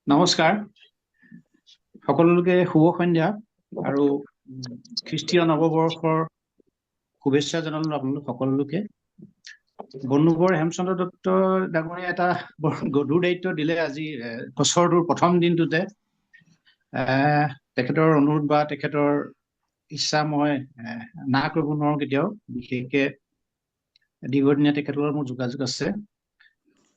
নমস্কাৰ সকলোকে শুভ সন্ধ্যা আৰু খ্ৰীষ্টীয় নৱবৰ্ষৰ শুভেচ্ছা জনালো আপোনালোক সকলোকে। বন্ধুবৰ হেমচন্দ্ৰ দত্ত ডাঙৰীয়া এটা বৰ গধুৰ দায়িত্ব দিলে আজি বছৰটোৰ প্ৰথম দিনটোতে। তেখেতৰ অনুৰোধ বা তেখেতৰ ইচ্ছা মই না কৰিব নোৱাৰো কেতিয়াও, বিশেষকে দীৰ্ঘদিনীয়া তেখেতৰ মোৰ যোগাযোগ আছে।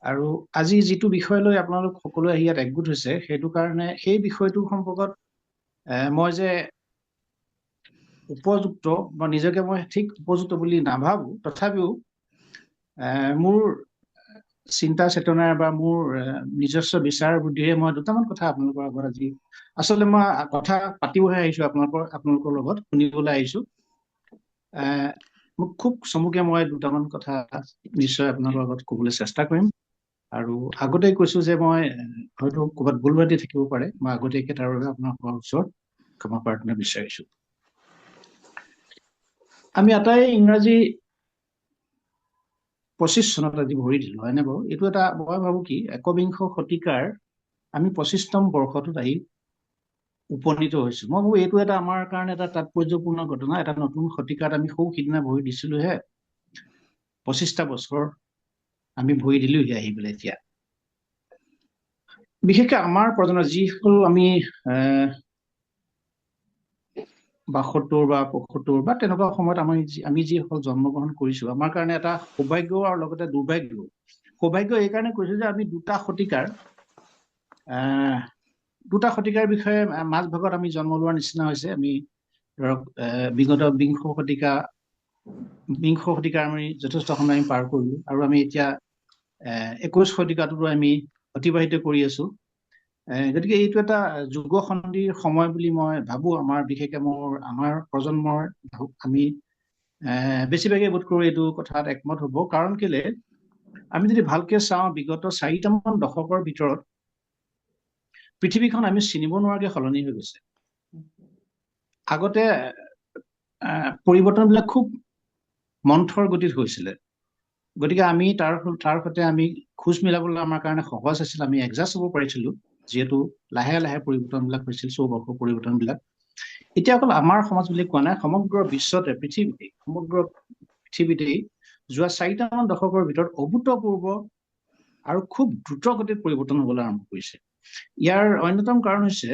আৰু আজি যিটো বিষয় লৈ আপোনালোক সকলোৱে আহি ইয়াত একগোট হৈছে সেইটো কাৰণে সেই বিষয়টো সম্পৰ্কত মই যে উপযুক্ত বা নিজকে মই ঠিক উপযুক্ত বুলি নাভাবো, তথাপিও মোৰ চিন্তা চেতনাৰ বা মোৰ নিজস্ব বিচাৰ বুদ্ধিৰে মই দুটামান কথা আপোনালোকৰ আগত আজি আচলতে মই কথা পাতিবহে আহিছো, আপোনালোকৰ লগত শুনিবলৈ আহিছো। মোক খুব চমুকে মই দুটামান কথা নিশ্চয় আপোনালোকৰ আগত ক'বলৈ চেষ্টা কৰিম। আৰু আগতে কৈছো যে মই হয়তো ক'ৰবাত ভুল ভ্ৰান্তি থাকিব পাৰে, মই আগতীয়াকে তাৰ বাবে আপোনালোকৰ ওচৰত ক্ষমা প্ৰাৰ্থনা বিচাৰিছো। আমি আটাই ইংৰাজী 25 চনত আজি ভৰি দিলো, হয়নে বাৰু? এইটো এটা মই ভাবো কি একবিংশ শতিকাৰ আমি 25তম বৰ্ষটোত আহি উপনীত হৈছো। মই ভাবো এইটো এটা আমাৰ কাৰণে এটা তাৎপৰ্যপূৰ্ণ ঘটনা। এটা নতুন শতিকাত আমি সৌ সিদিনা ভৰি দিছিলোহে, 25টা বছৰ আমি ভৰি দিলোহে আহি পেলাই এতিয়া। বিশেষকে আমাৰ প্ৰজন্ম যিসকল আমি 72 বা 75 বা তেনেকুৱা সময়ত আমি যিসকল জন্মগ্ৰহণ কৰিছো, আমাৰ কাৰণে এটা সৌভাগ্য আৰু লগতে দুৰ্ভাগ্য। সৌভাগ্য এই কাৰণে কৈছো যে আমি দুটা শতিকাৰ বিষয়ে মাজ ভাগত আমি জন্ম লোৱাৰ নিচিনা হৈছে। আমি ধৰক বিগত বিংশ শতিকাৰ আমি যথেষ্ট সময় আমি পাৰ কৰিলো আৰু আমি এতিয়া 21 শতিকাটোতো আমি অতিবাহিত কৰি আছো। গতিকে এইটো এটা যুগ সন্ধিৰ সময় বুলি মই ভাবো। বিশেষকে আমাৰ প্ৰজন্মৰ আমি বেছিভাগে বোধ কৰো এইটো কথাত একমত হ'ব। কাৰণ কেলে আমি যদি ভালকে চাওঁ, বিগত 4টামান দশকৰ ভিতৰত পৃথিৱীখন আমি চিনিব নোৱাৰাকে সলনি হৈ গৈছে। আগতে পৰিৱৰ্তনবিলাক খুব মন্থৰ গতিত হৈছিলে, গতিকে আমি তাৰ সৈতে আমি খোজ মিলাবলৈ আমাৰ কাৰণে সহজ আছিল, আমি এডজাষ্ট হ'ব পাৰিছিলো, যিহেতু লাহে লাহে পৰিৱৰ্তনবিলাক হৈছিল, চৌবৰ্ষৰ পৰিৱৰ্তনবিলাক। এতিয়া অকল আমাৰ সমাজ বুলি কোৱা নাই, সমগ্ৰ বিশ্বতে পৃথিৱীতেই যোৱা 4টামান দশকৰ ভিতৰত অভূতপূৰ্ব আৰু খুব দ্ৰুত গতিত পৰিৱৰ্তন হবলৈ আৰম্ভ কৰিছে। ইয়াৰ অন্যতম কাৰণ হৈছে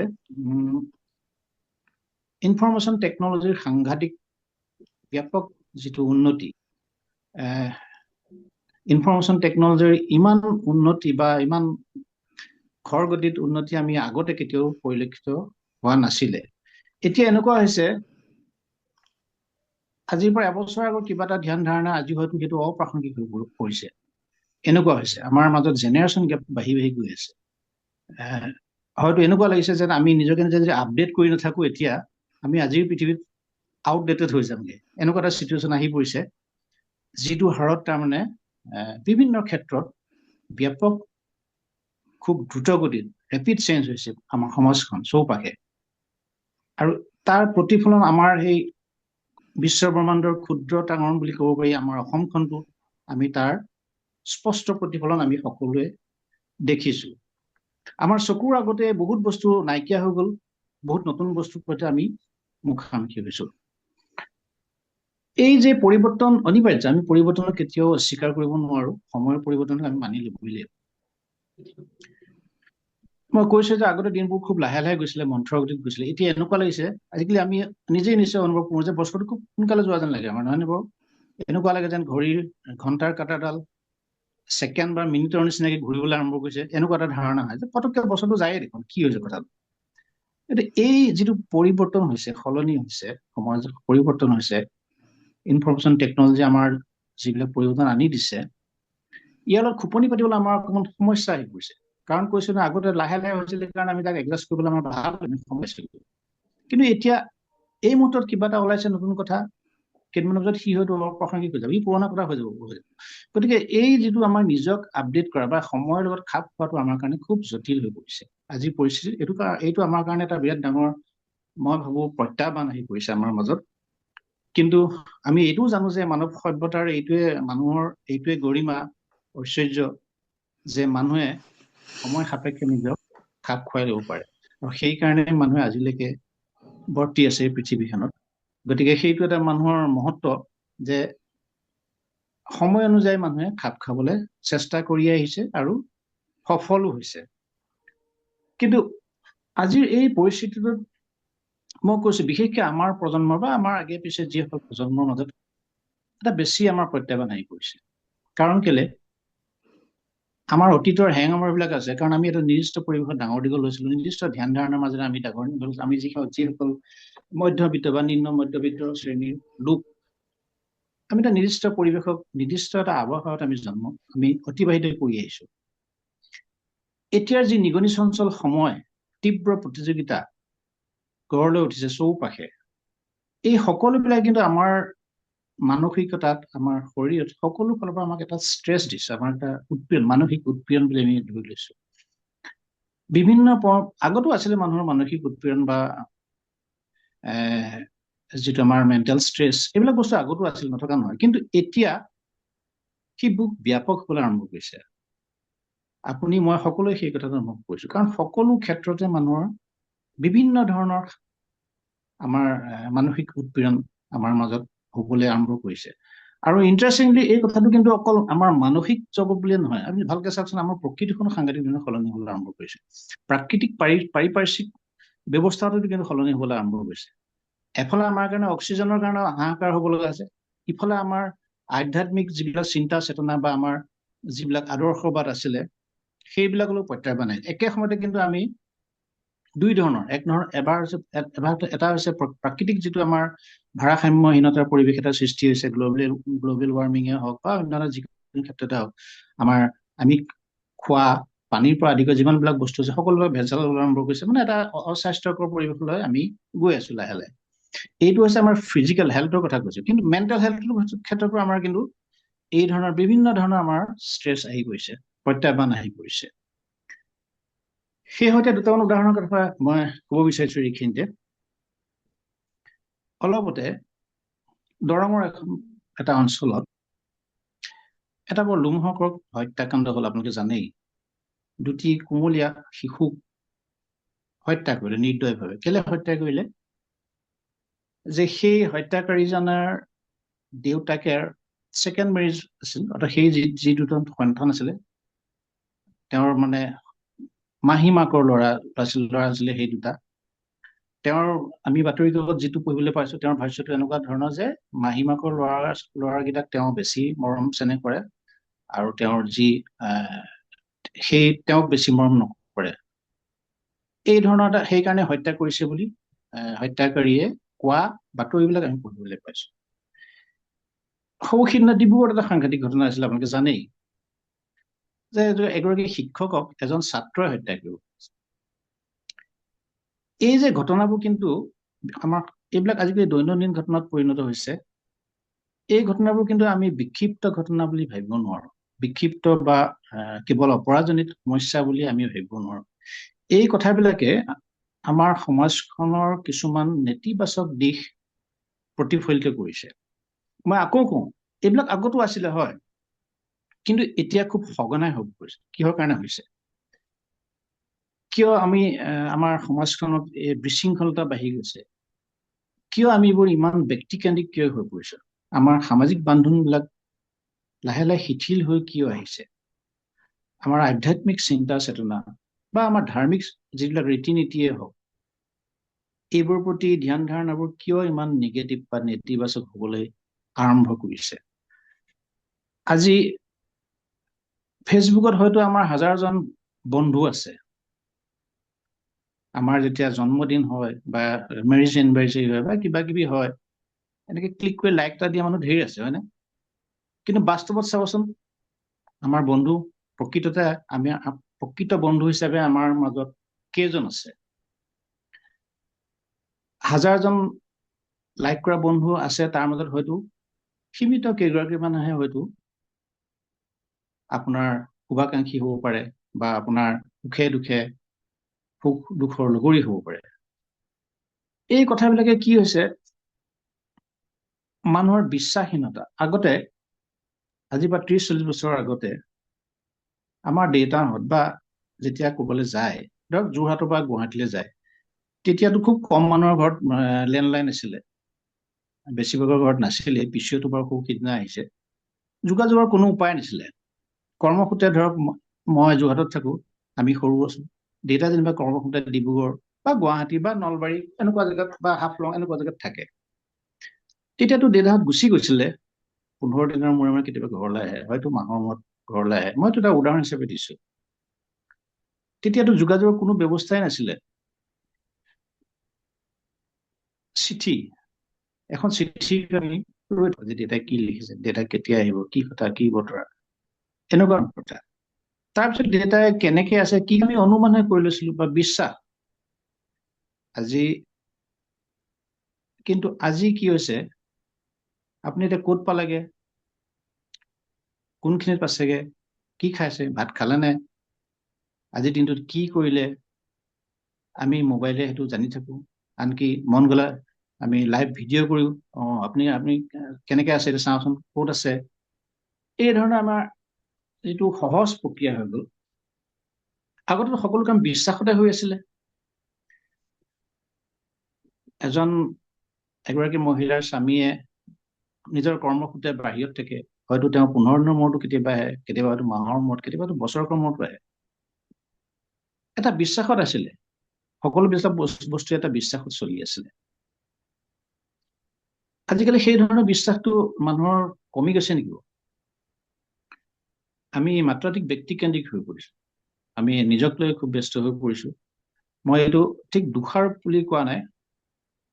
ইনফৰমেশ্যন টেকনলজিৰ সাংঘাতিক ব্যাপক যিটো উন্নতি। ইনফৰমেশ্যন টেকনলজিৰ ইমান উন্নতি বা ইমান খৰ গতিত উন্নতি আমি আগতে কেতিয়াও পৰিলক্ষিত হোৱা নাছিলে। এতিয়া এনেকুৱা হৈছে, আজিৰ পৰা এবছৰ আগৰ কিবা এটা ধ্যান ধাৰণা আজি হয়তো সেইটো অপ্ৰাসংগিক হৈ পৰিছে। এনেকুৱা হৈছে, আমাৰ মাজত জেনেৰেশ্যন গেপ বাঢ়ি বাঢ়ি গৈ আছে। হয়তো এনেকুৱা লাগিছে যেন আমি নিজকে নিজে যদি আপডেট কৰি নাথাকো, এতিয়া আমি আজিৰ পৃথিৱীত আউটডেটেড হৈ যামগে। এনেকুৱা এটা চিটুৱেশ্যন আহি পৰিছে, যিটো হাৰত তাৰমানে বিভিন্ন ক্ষেত্ৰত ব্যাপক খুব দ্ৰুত গতিত ৰেপিড চেঞ্জ হৈছে আমাৰ সমাজখন চৌপাশে। আৰু তাৰ প্ৰতিফলন আমাৰ সেই বিশ্ব ব্ৰহ্মাণ্ডৰ ক্ষুদ্ৰ ডাঙৰ বুলি ক'ব পাৰি আমাৰ অসমখনটো আমি তাৰ স্পষ্ট প্ৰতিফলন আমি সকলোৱে দেখিছো। আমাৰ চকুৰ আগতে বহুত বস্তু নাইকিয়া হৈ গ'ল, বহুত নতুন বস্তুৰ সৈতে আমি মুখামুখি হৈছো। এই যে পৰিৱৰ্তন অনিবাৰ্য, আমি পৰিৱৰ্তনক কেতিয়াও স্বীকাৰ কৰিব নোৱাৰো, সময়ৰ পৰিৱৰ্তনক আমি মানি ল'বই লাগিব। মই কৈছো যে আগতে দিনবোৰ খুব লাহে লাহে গৈছিলে, মন্থৰ গতিত গৈছিলে। এতিয়া এনেকুৱা লাগিছে আজিকালি আমি নিজেই নিশ্চয় অনুভৱ কৰো যে বছৰটো খুব সোনকালে যোৱা যেন লাগে আমাৰ, নহয় নে বাৰু? এনেকুৱা লাগে যেন ঘণ্টাৰ কাঁটাডাল ছেকেণ্ড বা মিনিটৰ নিচিনাকে ঘূৰিবলৈ আৰম্ভ কৰিছে, এনেকুৱা এটা ধাৰণা হয় যে পটককে বছৰটো যায়েই দেখোন, কি হৈছে কথাটো। এই যিটো পৰিৱৰ্তন হৈছে, সলনি হৈছে, সমাজত পৰিৱৰ্তন হৈছে, ইনফৰমেশ্যন টেকনলজি আমাৰ যিবিলাক পৰিৱৰ্তন আনি দিছে, ইয়াৰ লগত খোপনি পাতিবলৈ আমাৰ অকণমান সমস্যা আহি পৰিছে। কাৰণ কৈছো না, আগতে লাহে লাহে হৈছিলে কাৰণে আমি তাক এডজাষ্ট কৰিবলৈ আমাৰ ভাল সমস্যা। কিন্তু এতিয়া এই মুহূৰ্তত কিবা এটা ওলাইছে নতুন কথা, কেইদিনমানৰ পিছত সি হয়তো অপ্ৰাসংগিক হৈ যাব, ই পুৰণা কথা হৈ যাব। গতিকে এই যিটো আমাৰ নিজক আপডেট কৰা বা সময়ৰ লগত খাপ খোৱাটো আমাৰ কাৰণে খুব জটিল হৈ পৰিছে আজিৰ পৰিস্থিতি। এইটো আমাৰ কাৰণে এটা বিৰাট ডাঙৰ, মই ভাবো, প্ৰত্যাহ্বান আহি পৰিছে আমাৰ মাজত। কিন্তু আমি এইটোও জানো যে মানৱ সভ্যতাৰ মানুহৰ এইটোৱে গৰিমা, ঐশ্বৰ্য, যে মানুহে সময় সাপেক্ষে নিজক খাপ খুৱাই ল'ব পাৰে আৰু সেইকাৰণে মানুহে আজিলৈকে বৰ্তি আছে এই পৃথিৱীখনত গতিকে সেইটো এটা মানুহৰ মহত্ব যে সময় অনুযায়ী মানুহে খাপ খাবলৈ চেষ্টা কৰি আহিছে আৰু সফলো হৈছে কিন্তু আজিৰ এই পৰিস্থিতিটোত মই কৈছো বিশেষকৈ আমাৰ প্ৰজন্মৰ বা আমাৰ আগে পিছে যিসকল প্ৰজন্মৰ মাজত এটা বেছি আমাৰ প্ৰত্যাহ্বান আহি পৰিছে কাৰণ কেলে আমাৰ অতীতৰ হেঙামৰবিলাক আছে কাৰণ আমি এটা নিৰ্দিষ্ট পৰিৱেশত ডাঙৰ দীঘল হৈছিলো নিৰ্দিষ্ট ধ্যান ধাৰণাৰ মাজেৰে আমি ডাঙৰ দীঘল আমি যিসকল মধ্যবিত্ত বা নিম্ন মধ্যবিত্ত শ্ৰেণীৰ লোক আমি এটা নিৰ্দিষ্ট পৰিৱেশক নিৰ্দিষ্ট এটা আৱহাৱাত আমি অতিবাহিত কৰি আহিছো এতিয়াৰ যি নিগনি চঞ্চল সময় তীব্ৰ প্ৰতিযোগিতা গঢ় লৈ উঠিছে চৌপাশে এই সকলোবিলাক কিন্তু আমাৰ মানসিকতাত আমাৰ শৰীৰত সকলো ফালৰ পৰা আমাক এটা ষ্ট্ৰেছ দিছে আমাৰ এটা উৎপীড়ন মানসিক উৎপীড়ন বুলি আমি ধৰি লৈছো বিভিন্ন আগতো আছিলে মানুহৰ মানসিক উৎপীড়ন বা যিটো আমাৰ মেণ্টেল ষ্ট্ৰেছ এইবিলাক বস্তু আগতো আছিল নথকা নহয় কিন্তু এতিয়া সি বহুত ব্যাপক হ'বলৈ আৰম্ভ কৰিছে আপুনি মই সকলোৱে সেই কথাটো অনুভৱ কৰিছো কাৰণ সকলো ক্ষেত্ৰতে মানুহৰ বিভিন্ন ধৰণৰ আমাৰ মানসিক উৎপীড়ন আমাৰ মাজত হ'বলৈ আৰম্ভ কৰিছে আৰু ইণ্টাৰেষ্টিংলি এই কথাটো কিন্তু অকল আমাৰ মানসিক জগত বুলিয়ে নহয় আমি ভালকে চাওকচোন আমাৰ প্ৰকৃতিখনো সাংঘাতিক ধৰণে সলনি হ'বলৈ আৰম্ভ কৰিছে প্ৰাকৃতিক পাৰিপাৰ্শ্বিক ব্যৱস্থাটো কিন্তু সলনি হ'বলৈ আৰম্ভ কৰিছে এফালে আমাৰ কাৰণে অক্সিজেনৰ কাৰণে হাহাকাৰ হ'ব লগা আছে ইফালে আমাৰ আধ্যাত্মিক যিবিলাক চিন্তা চেতনা বা আমাৰ যিবিলাক আদৰ্শবাদ আছিলে সেইবিলাকলৈ প্ৰত্যাহ্বান নাই একে সময়তে কিন্তু আমি দুই ধৰণৰ এটা হৈছে প্ৰাকৃতিক যিটো আমাৰ ভাৰসাম্যহীনতাৰ পৰিৱেশ এটা সৃষ্টি হৈছে গ্ল'বেল ৱাৰ্মিঙে হওক বা অন্যান্য যিকোনো ক্ষেত্ৰতে হওক আমি খোৱা পানীৰ পৰা আদি কৰি যিমানবিলাক বস্তু আছে সকলোবিলাক ভেজাল আৰম্ভ কৰিছে মানে এটা অস্বাস্থ্যকৰ পৰিৱেশলৈ আমি গৈ আছো লাহে লাহে এইটো হৈছে আমাৰ ফিজিকেল হেল্থৰ কথা কৈছো কিন্তু মেণ্টেল হেল্থৰ ক্ষেত্ৰৰ পৰা আমাৰ কিন্তু এই ধৰণৰ বিভিন্ন ধৰণৰ আমাৰ ষ্ট্ৰেছ আহি গৈছে প্ৰত্যাহ্বান আহি পৰিছে সেই সৈতে দুটামান উদাহৰণৰ কথা মই ক'ব বিচাৰিছো এইখিনিতে অলপতে দৰঙৰ এটা অঞ্চলত এটা বৰ লোমহৰ্ষক হত্যাকাণ্ড হ'ল আপোনালোকে জানেই দুটি কোমলীয়া শিশুক হত্যা কৰিলে নিৰ্দয়ভাৱে কেলে হত্যা কৰিলে যে সেই হত্যাকাৰীজনৰ দেউতাকে ছেকেণ্ড মেৰিজ আছিল অৰ্থাৎ সেই যি দুজন সন্তান আছিলে তেওঁৰ মানে মাহী মাকৰ ল'ৰা আছিলে সেই দুটা তেওঁৰ আমি বাতৰি কাকত যিটো পঢ়িবলৈ পাইছো তেওঁৰ ভাষ্যটো এনেকুৱা ধৰণৰ যে মাহী মাকৰ ল'ৰাকেইটাক তেওঁ বেছি মৰম চেনেহ কৰে আৰু তেওঁৰ যি তেওঁক বেছি মৰম নকৰে এই ধৰণৰ এটা সেইকাৰণে হত্যা কৰিছে বুলি হত্যাকাৰীয়ে কোৱা বাতৰিবিলাক আমি পঢ়িবলৈ পাইছো সিদিনা ডিব্ৰুগড়ত এটা সাংঘাতিক ঘটনা আছিলে আপোনালোকে জানেই যে এগৰাকী শিক্ষকক এজন ছাত্ৰই হত্যা কৰিব এই যে ঘটনাবোৰ কিন্তু আমাৰ এইবিলাক আজিকালি দৈনন্দিন ঘটনাত পৰিণত হৈছে এই ঘটনাবোৰ কিন্তু আমি বিক্ষিপ্ত ঘটনা বুলি ভাবিব নোৱাৰো বিক্ষিপ্ত বা কেৱল অপৰাজনিত সমস্যা বুলি আমি ভাবিব নোৱাৰো এই কথাবিলাকে আমাৰ সমাজখনৰ কিছুমান নেতিবাচক দিশ প্ৰতিফলিত কৰিছে মই আকৌ কওঁ এইবিলাক আগতো আছিলে হয় কিন্তু এতিয়া খুব সঘনাই হৈ পৰিছে কিহৰ কাৰণে হৈছে কিয় আমি আমাৰ সমাজখনত এই বিশৃংখলতা বাঢ়ি গৈছে কিয় আমি এইবোৰ ইমান ব্যক্তিকেন্দ্ৰিক কিয় হৈ পৰিছে আমাৰ সামাজিক বান্ধোনবিলাক লাহে লাহে শিথিল হৈ কিয় আহিছে আমাৰ আধ্যাত্মিক চিন্তা চেতনা বা আমাৰ ধাৰ্মিক যিবিলাক ৰীতি নীতিয়ে হওক এইবোৰৰ প্ৰতি ধ্যান ধাৰণাবোৰ কিয় ইমান নিগেটিভ বা নেতিবাচক হ'বলৈ আৰম্ভ কৰিছে আজি ফেচবুকত হয়তো আমাৰ হাজাৰজন বন্ধু আছে আমাৰ যেতিয়া জন্মদিন হয় বা মেৰিজ এনিভাৰ্চাৰী হয় বা কিবা কিবি হয় এনেকে ক্লিক কৰি লাইক এটা দিয়া মানুহ ধেৰ আছে হয়নে কিন্তু বাস্তৱত চাবচোন আমাৰ বন্ধু প্ৰকৃততে আমি প্ৰকৃত বন্ধু হিচাপে আমাৰ মাজত কেইজন আছে হাজাৰজন লাইক কৰা বন্ধু আছে তাৰ মাজত হয়তো সীমিত কেইগৰাকী মানুহে হয়তো আপোনাৰ শুভাকাংক্ষী হ'ব পাৰে বা আপোনাৰ সুখে দুখে সুখ দুখৰ লগৰী হ'ব পাৰে এই কথাবিলাকে কি হৈছে মানুহৰ বিশ্বাসহীনতা আগতে আজি বা 30-40 বছৰৰ আগতে আমাৰ দেউতাহঁত বা যেতিয়া ক'বলৈ যায় ধৰক যোৰহাটৰ পৰা গুৱাহাটীলৈ যায়, তেতিয়াতো খুব কম মানুহৰ ঘৰত লেণ্ডলাইন আছিলে, বেছিভাগৰ ঘৰত নাছিলে। পিচিঅ'টো বাৰু খুব সিদিনা আহিছে। যোগাযোগৰ কোনো উপায় নাছিলে। কৰ্মসূত্ৰে ধৰক মই যোৰহাটত থাকো, আমি সৰু আছো, দেউতা যেনিবা কৰ্মসূত্ৰে ডিব্ৰুগড় বা গুৱাহাটী বা নলবাৰী এনেকুৱা জেগাত বা হাফলং এনেকুৱা জেগাত থাকে। তেতিয়াতো দেউতাহঁত গুচি গৈছিলে, 15 দিনৰ মূৰে মূৰে কেতিয়াবা ঘৰলৈ আহে, হয়তো মাহৰ মূৰত ঘৰলৈ আহে। মইতো এটা উদাহৰণ হিচাপে দিছো। তেতিয়াতো যোগাযোগৰ কোনো ব্যৱস্থাই নাছিলে। চিঠি, এখন চিঠি আমি ৰৈ থাকো যে দেউতাই কি লিখিছে, দেউতা কেতিয়া আহিব, কি কথা, কি বতৰা, এনেকুৱা কথা। তাৰপিছত দেউতাই কেনেকে আছে কি আমি অনুমানহে কৰি লৈছিলো বা বিশ্বাস। কিন্তু আজি কি হৈছে, আপুনি এতিয়া ক'ত পালেগে, কোনখিনিত পাইছেগে, কি খাইছে, ভাত খালে নে, আজিৰ দিনটোত কি কৰিলে, আমি মোবাইলে সেইটো জানি থাকো। আনকি মন গ'লে আমি লাইভ ভিডিঅ' কৰিও, আপুনি কেনেকে আছে এইটো চাওঁচোন, ক'ত আছে। এই ধৰণে আমাৰ যিটো সহজ প্ৰক্ৰিয়া হৈ গ'ল। আগতে সকলো কাম বিশ্বাসতে হৈ আছিলে। এগৰাকী মহিলাৰ স্বামীয়ে নিজৰ কৰ্মসূত্ৰে বাহিৰত থাকে, হয়তো তেওঁ 15 দিনৰ মূৰতো কেতিয়াবা আহে, কেতিয়াবা হয়তো মাহৰ মূৰত, কেতিয়াবা হয়তো বছৰেকৰ মূৰতো আহে। এটা বিশ্বাসত আছিলে, সকলো বস্তু এটা বিশ্বাসত চলি আছিলে। আজিকালি সেই ধৰণৰ বিশ্বাসটো মানুহৰ কমি গৈছে নেকি? আমি মাত্ৰাধিক ব্যক্তিকেন্দ্ৰিক হৈ পৰিছো, আমি নিজক লৈ খুব ব্যস্ত হৈ পৰিছো। মই এইটো ঠিক দোষাৰোপ বুলি কোৱা নাই,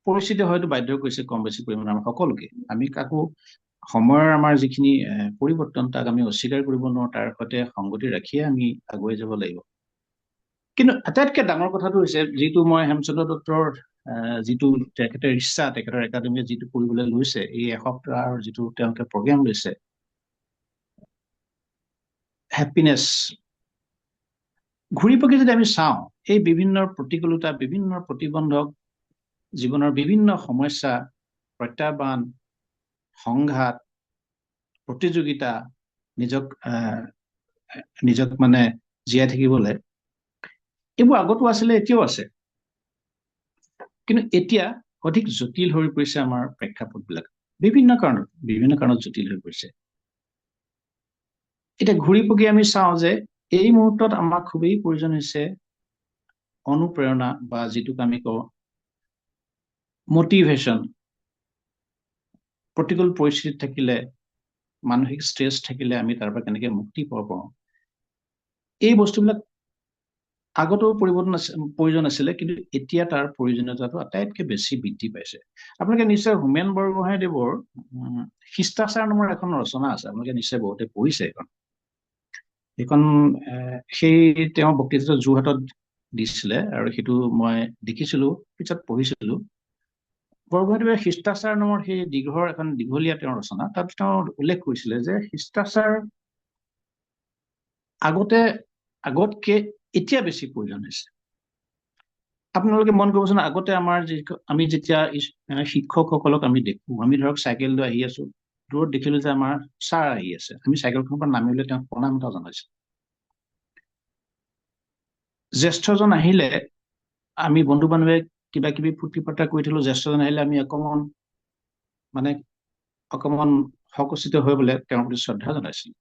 পৰিস্থিতি হয়তো বাধ্য কৰিছে কম বেছি পৰিমাণে আমাৰ সকলোকে। আমি কাকো সময়ৰ আমাৰ যিখিনি পৰিৱৰ্তন, তাক আমি অস্বীকাৰ কৰিব নোৱাৰো, তাৰ সৈতে সংগতি ৰাখিয়ে আমি আগুৱাই যাব লাগিব। কিন্তু আটাইতকৈ ডাঙৰ কথাটো হৈছে, যিটো মই হেমচন্দ্ৰ দত্তৰ যিটো তেখেতৰ ইচ্ছা, তেখেতৰ একাডেমীয়ে যিটো কৰিবলৈ লৈছে, এই এসপ্তাহৰ যিটো তেওঁলোকে প্ৰগ্ৰেম লৈছে, হেপিনেছ, ঘূৰি পকি যদি আমি চাওঁ, এই বিভিন্ন প্ৰতিকূলতা, বিভিন্ন প্ৰতিবন্ধক, জীৱনৰ বিভিন্ন সমস্যা, প্ৰত্যাহ্বান, সংঘাত, প্ৰতিযোগিতা, নিজক মানে জীয়াই থাকিবলৈ, এইবোৰ আগতো আছিলে, এতিয়াও আছে। কিন্তু এতিয়া অধিক জটিল হৈ পৰিছে আমাৰ প্ৰেক্ষাপটবিলাক, বিভিন্ন কাৰণত জটিল হৈ পৰিছে। এতিয়া ঘূৰি পকি আমি চাওঁ যে এই মুহূৰ্তত আমাক খুবেই প্ৰয়োজন হৈছে অনুপ্ৰেৰণা, বা যিটোক আমি কওঁ মটিভেশ্যন। প্ৰতিকূল পৰিস্থিতিত থাকিলে, মানসিক ষ্ট্ৰেছ থাকিলে আমি তাৰ পৰা কেনেকে মুক্তি পাব পাৰোঁ, এই বস্তুবিলাক আগতেও প্ৰয়োজন আছিলে, কিন্তু এতিয়া তাৰ প্ৰয়োজনীয়তাটো আটাইতকৈ বেছি বৃদ্ধি পাইছে। আপোনালোকে নিশ্চয় হোমেন বৰগোহাঞিদেৱৰ শিষ্টাচাৰ নামৰ এখন ৰচনা আছে, আপোনালোকে নিশ্চয় বহুতে পঢ়িছে। সেইখন সেই তেওঁ বক্তৃতাটো যোৰহাটত দিছিলে, আৰু সেইটো মই দেখিছিলো, পিছত পঢ়িছিলো। বৰগোহাঞিদেৱে শিষ্টাচাৰ নামৰ সেই দীঘলীয়া তেওঁৰ ৰচনা, তাত তেওঁ উল্লেখ কৰিছিলে যে শিষ্টাচাৰ আগতকে এতিয়া বেছি প্ৰয়োজন হৈছে। আপোনালোকে মন কৰিবচোন, আগতে আমি যেতিয়া শিক্ষকসকলক আমি দেখো, আমি ধৰক চাইকেল লৈ আহি আছো, দূৰত দেখিলো যে আমাৰ ছাৰ আহি আছে, আমি চাইকেলখনৰ পৰা নামিলে তেওঁক প্ৰণাম এটা জনাইছো। জ্যেষ্ঠজন আহিলে আমি বন্ধু বান্ধৱে কিবা কিবি ফূৰ্তি ফাৰ্তা কৰি থলো, জ্যেষ্ঠজন আহিলে আমি অকণমান সকুচিত হৈ বোলে তেওঁৰ প্ৰতি শ্ৰদ্ধা জনাইছিলো।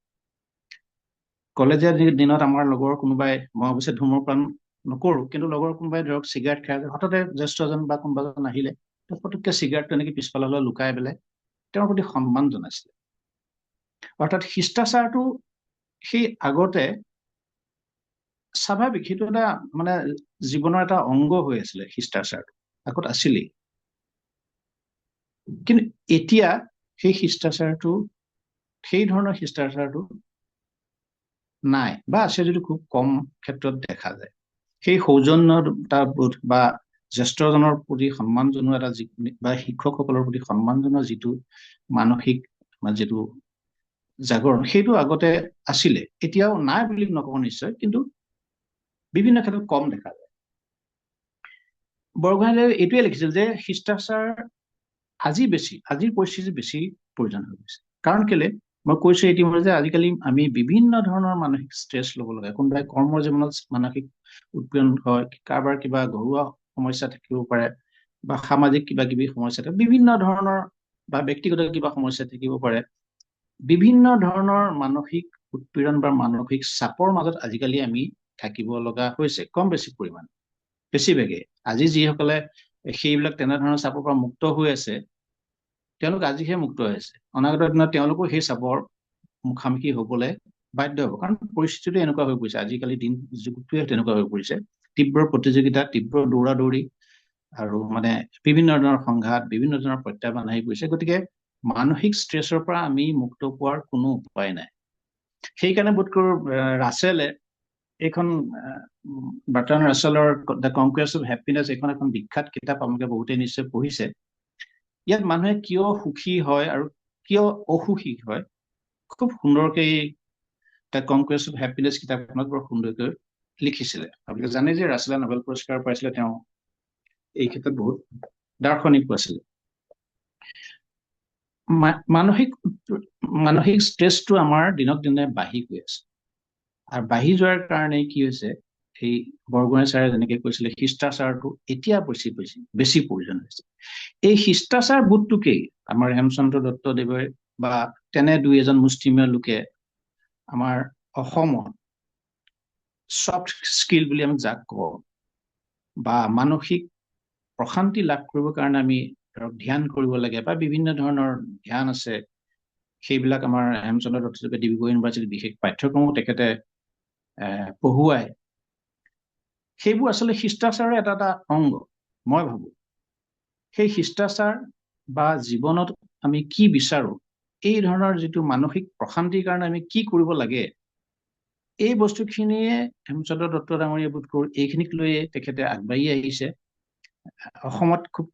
কলেজীয়া দিনত আমাৰ লগৰ কোনোবাই, মই অৱশ্যে ধূম্ৰপান নকৰো, কিন্তু লগৰ কোনোবাই ধৰক চিগাৰেট খাই, হঠাতে জ্যেষ্ঠজন বা কোনোবাজন আহিলে পটককে চিগাৰেটটো এনেকে পিছফালে লুকাই পেলাই তেওঁৰ প্ৰতি সন্মান জনাইছিলে। অৰ্থাৎ শিষ্টাচাৰটো সেই আগতে স্বাভাৱিক, সেইটো এটা মানে জীৱনৰ এটা অংগ হৈ আছিলে, শিষ্টাচাৰটো আগত আছিলেই। কিন্তু এতিয়া সেই ধৰণৰ শিষ্টাচাৰটো নাই, বা আছে যদি খুব কম ক্ষেত্ৰত দেখা যায়। সেই সৌজন্যতাবোধ বা জ্যেষ্ঠজনৰ প্ৰতি সন্মান জনোৱা এটা, বা শিক্ষকসকলৰ প্ৰতি সন্মান জনোৱা যিটো মানসিক যিটো জাগৰণ, সেইটো আগতে আছিলে, এতিয়াও নাই বুলি নকওঁ নিশ্চয়, কিন্তু বিভিন্ন ক্ষেত্ৰত কম দেখা যায়। বৰগোহাঞিদেৱে এইটোৱে লিখিছিল যে শিষ্টাচাৰ আজিৰ পৰিস্থিতিত বেছি প্ৰয়োজন হৈ গৈছে। কাৰণ কেলে, মই কৈছো ইতিমধ্যে যে আজিকালি আমি বিভিন্ন ধৰণৰ মানসিক ষ্ট্ৰেছ ল'ব লাগে। কোনোবাই কৰ্মৰ জীৱনত মানসিক উৎপীড়ন হয়, কাৰোবাৰ কিবা ঘৰুৱা সমস্যা থাকিব পাৰে, বা সামাজিক কিবা কিবি সমস্যা থাকে, বিভিন্ন ধৰণৰ, বা ব্যক্তিগত কিবা সমস্যা থাকিব পাৰে। বিভিন্ন ধৰণৰ মানসিক উৎপীড়ন বা মানসিক চাপৰ মাজত আজিকালি আমি থাকিব লগা হৈছে, কম বেছি পৰিমাণ, বেছিভাগে। আজি যিসকলে সেইবিলাক তেনেধৰণৰ চাপৰ পৰা মুক্ত হৈ আছে, তেওঁলোক আজিহে মুক্ত হৈছে। অনাগত দিনত তেওঁলোকো সেই চাপৰ মুখামুখি হবলৈ বাধ্য হ'ব, কাৰণ পৰিস্থিতিটো এনেকুৱা হৈ পৰিছে। আজিকালি যুগটোৱে তেনেকুৱা হৈ পৰিছে। তীব্ৰ প্ৰতিযোগিতা, তীব্ৰ দৌৰা দৌৰি, আৰু মানে বিভিন্ন ধৰণৰ সংঘাত, বিভিন্ন ধৰণৰ প্ৰত্যাহ্বান আহি পৰিছে। গতিকে মানসিক ষ্ট্ৰেছৰ পৰা আমি মুক্ত পোৱাৰ কোনো উপায় নাই। সেইকাৰণে বোধ কৰো ৰাছেলে এইখন বাৰ্টন ৰাছেলৰ দ্য কনকুৱেষ্ট অফ হেপিনেছ, এইখন এখন বিখ্যাত কিতাপ, আপোনালোকে বহুতেই নিশ্চয় পঢ়িছে। ইয়াত মানুহে কিয় সুখী হয় আৰু কিয় অসুখী হয় খুব সুন্দৰকে দ্য কনকুৱেষ্ট অফ হেপিনেছ কিতাপখনত বৰ সুন্দৰকৈ লিখিছিলে। আপোনালোকে জানে যে ৰাছেলে নোবেল পুৰস্কাৰ পাইছিলে। তেওঁ এই ক্ষেত্ৰত বহুত দাৰ্শনিক আছিলে। মানসিক ষ্ট্ৰেছটো আমাৰ দিনক দিনে বাঢ়ি গৈ আছে, আৰু বাঢ়ি যোৱাৰ কাৰণে কি হৈছে, এই বৰগোহাঁই ছাৰে যেনেকে কৈছিলে, শিষ্টাচাৰটো এতিয়া বেছি প্ৰয়োজন হৈছে। এই শিষ্টাচাৰ বোধটোকেই আমাৰ হেমচন্দ্ৰ দত্তদেৱে বা তেনে দুই এজন মুষ্টিমেয় লোকে আমাৰ অসমত ছফ্ট স্কিল বুলি আমি যাক কওঁ, বা মানসিক প্ৰশান্তি লাভ কৰিবৰ কাৰণে আমি ধৰক ধ্যান কৰিব লাগে, বা বিভিন্ন ধৰণৰ ধ্যান আছে, সেইবিলাক আমাৰ হেমচন্দ্ৰ দত্তদেৱে ডিব্ৰুগড় ইউনিভাৰ্চিটিৰ বিশেষ পাঠ্যক্ৰমো তেখেতে পঢ়ুৱায়। সেইবোৰ আচলতে শিষ্টাচাৰৰ এটা এটা অংগ, মই ভাবো। সেই শিষ্টাচাৰ বা জীৱনত আমি কি বিচাৰো, এই ধৰণৰ যিটো মানসিক প্ৰশান্তিৰ কাৰণে আমি কি কৰিব লাগে, এই বস্তুখিনিয়ে হেমচন্দ্ৰ দত্ত ডাঙৰীয়া বোধ কৰো এইখিনিক লৈয়ে তেখেতে আগবাঢ়ি আহিছে। অসমত খুব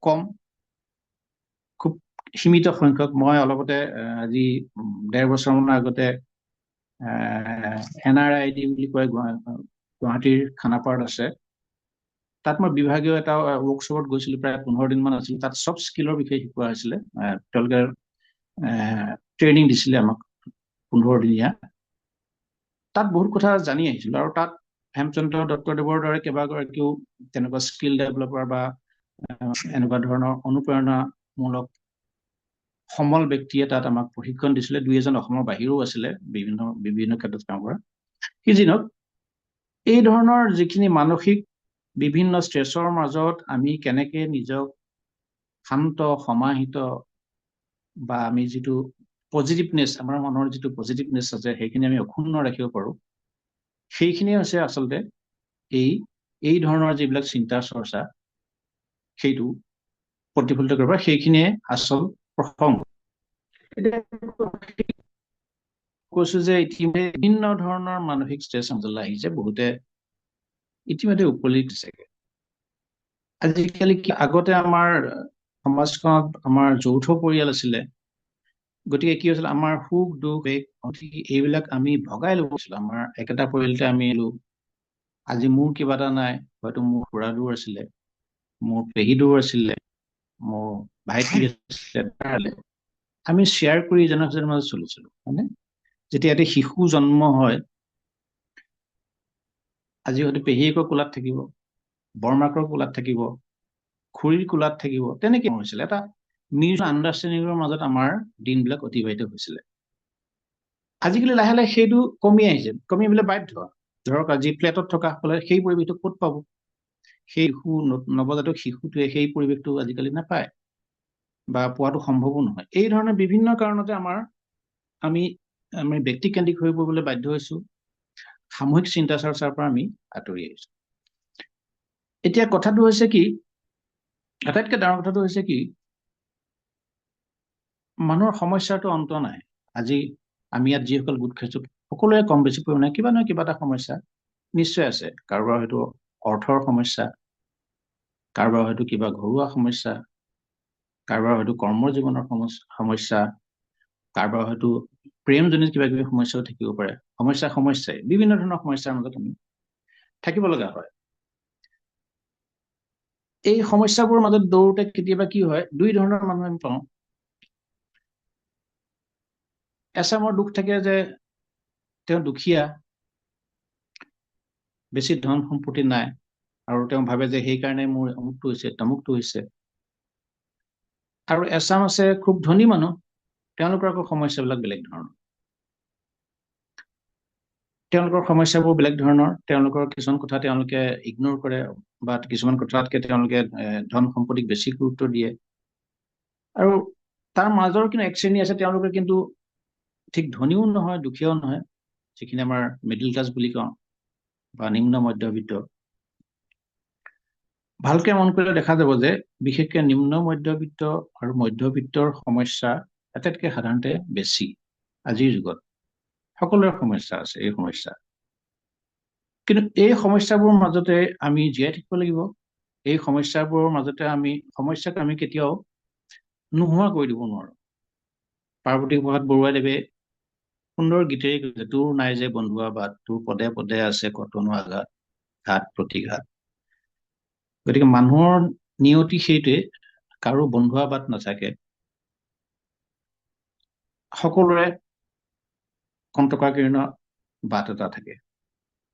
সীমিত সংখ্যক, মই অলপতে আজি ১.৫ বছৰমানৰ আগতে NRID বুলি কয়, গুৱাহাটীৰ খানাপাৰাত আছে, তাত মই বিভাগীয় এটা ৱৰ্কশ্বপত গৈছিলো, প্ৰায় 15 দিন মান আছিল। তাত ছফ্ট স্কিলৰ বিষয়ে শিকোৱা হৈছিলে। তেওঁলোকে ট্ৰেইনিং দিছিলে আমাক 15 দিনীয়া। তাত বহুত কথা জানি আহিছিলো, আৰু তাত হেমচন্দ্ৰ দত্তদেৱৰ দৰে কেইবাগৰাকীও তেনেকুৱা স্কিল ডেভেলপাৰ বা এনেকুৱা ধৰণৰ অনুপ্ৰেৰণামূলক সমল ব্যক্তিয়ে তাত আমাক প্ৰশিক্ষণ দিছিলে। দুই এজন অসমৰ বাহিৰেও আছিলে, বিভিন্ন ক্ষেত্ৰত কাম কৰা। কি যিনক, এই ধৰণৰ যিখিনি মানসিক বিভিন্ন ষ্ট্ৰেছৰ মাজত আমি কেনেকে নিজক শান্ত, সমাহিত, বা আমি যিটো পজিটিভনেছ, আমাৰ মনৰ যিটো পজিটিভনেছ আছে, সেইখিনি আমি অক্ষুণ্ণ ৰাখিব পাৰো, সেইখিনিয়ে হৈছে আচলতে এই ধৰণৰ যিবিলাক চিন্তা চৰ্চা, সেইটো প্ৰতিফলিত কৰিব, সেইখিনিয়ে আচল প্ৰসংগ। কৈছো যে ইতিমধ্যে বিভিন্ন ধৰণৰ মানসিক ষ্ট্ৰেছ মাজলৈ আহিছে, বহুতে ইতিমধ্যে উপলব্ধি দিছেগে। আজিকালি আগতে আমাৰ সমাজখনত আমাৰ যৌথ পৰিয়াল আছিলে, গতিকে কি হৈছিল, আমাৰ সুখ দুখ এইবিলাক আমি ভগাই লৈছিলো। আমাৰ একেটা পৰিয়ালতে আমি আজি মোৰ কিবা এটা নাই, হয়তো মোৰ খুৰাটোৰ আছিলে, মোৰ পেহীটোৰ আছিলে, মোৰ ভাইটি আছিলে, আমি শ্বেয়াৰ কৰি ইজনৰ সিজনৰ মাজত চলিছিলো। মানে যেতিয়া এটি শিশু জন্ম হয়, আজি হয়তো পেহীয়েকৰ কোলাত থাকিব, বৰমাকৰ কোলাত থাকিব, খুৰীৰ কোলাত থাকিব, তেনেকে হৈছিলে। এটা মিউচুৱেল আণ্ডাৰষ্টেণ্ডিঙৰ মাজত আমাৰ দিনবিলাক অতিবাহিত হৈছিলে। আজিকালি লাহে লাহে সেইটো কমি আহিছে, কমিবলৈ বাধ্য। ধৰক আজি ফ্লেটত থকা সকলে সেই পৰিৱেশটো ক'ত পাব? সেই নৱজাতক শিশুটোৱে সেই পৰিৱেশটো আজিকালি নাপায়, বা পোৱাটো সম্ভৱো নহয়। এই ধৰণৰ বিভিন্ন কাৰণতে আমি ব্যক্তিকেন্দ্ৰিক হৈ পৰিবলৈ বাধ্য হৈছো, সামূহিক চিন্তা চৰ্চাৰ পৰা আমি আঁতৰি আহিছো। এতিয়া কথাটো হৈছে কি, আটাইতকৈ ডাঙৰ কথাটো হৈছে কি, মানুহৰ সমস্যাটো অন্ত নাই। আজি আমি ইয়াত যিসকল গোট খাইছো, সকলোৱে কম বেছি পৰিমাণে কিবা নহয় কিবা এটা সমস্যা নিশ্চয় আছে। কাৰোবাৰ হয়তো অৰ্থৰ সমস্যা, কাৰোবাৰ হয়তো কিবা ঘৰুৱা সমস্যা, কাৰোবাৰ হয়তো কৰ্মৰ জীৱনৰ সমস্যা, কাৰোবাৰ হয়তো প্ৰেমজনিত কিবা কিবি সমস্যাও থাকিব পাৰে। সমস্যাই বিভিন্ন ধৰণৰ সমস্যাৰ মাজত আমি থাকিব লগা হয়। এই সমস্যাবোৰৰ মাজত দৌৰোতে কেতিয়াবা কি হয়, দুই ধৰণৰ মানুহ আমি পাওঁ। এচামৰ দুখ থাকে যে তেওঁ দুখীয়া, বেছি ধন সম্পত্তি নাই, আৰু তেওঁ ভাবে যে সেইকাৰণে মোৰ অমুকটো হৈছে তামুকটো হৈছে। আৰু এচাম আছে খুব ধনী মানুহ, তেওঁলোকৰ আকৌ সমস্যাবিলাক বেলেগ ধৰণৰ। তেওঁলোকৰ সমস্যাবোৰ বেলেগ ধৰণৰ, তেওঁলোকৰ কিছুমান কথা তেওঁলোকে ইগনোৰ কৰে, বা কিছুমান কথাতকে তেওঁলোকে ধন সম্পত্তিক বেছি গুৰুত্ব দিয়ে। আৰু তাৰ মাজৰ কিন্তু এক শ্ৰেণী আছে, তেওঁলোকে কিন্তু ঠিক ধনীও নহয় দুখীয়াও নহয়, যিখিনি আমাৰ মিডিল ক্লাছ বুলি কওঁ বা নিম্ন মধ্যবিত্ত। ভালকে মন কৰিলে দেখা যাব যে বিশেষকে নিম্ন মধ্যবিত্ত আৰু মধ্যবিত্তৰ সমস্যা আটাইতকৈ সাধাৰণতে বেছি আজিৰ যুগত। সকলোৰে সমস্যা আছে এই সমস্যা, কিন্তু এই সমস্যাবোৰৰ মাজতে আমি জীয়াই থাকিব লাগিব। এই সমস্যাবোৰৰ মাজতে সমস্যাক আমি কেতিয়াও নোহোৱা কৰি দিব নোৱাৰো। পাৰ্বতী প্ৰসাদ বৰুৱাদেৱে সুন্দৰ গীতেৰে কৈছে, তোৰ নাই যে বন্ধুৱা বাট, তোৰ পদে পদে আছে কটনো আঘাত, ঘাট প্ৰতিঘাত। গতিকে মানুহৰ নিয়তি সেইটোৱে, কাৰো বন্ধুৱা বাট নাথাকে, সকলোৰে কণ্টকাকীৰ্ণ বাট এটা থাকে,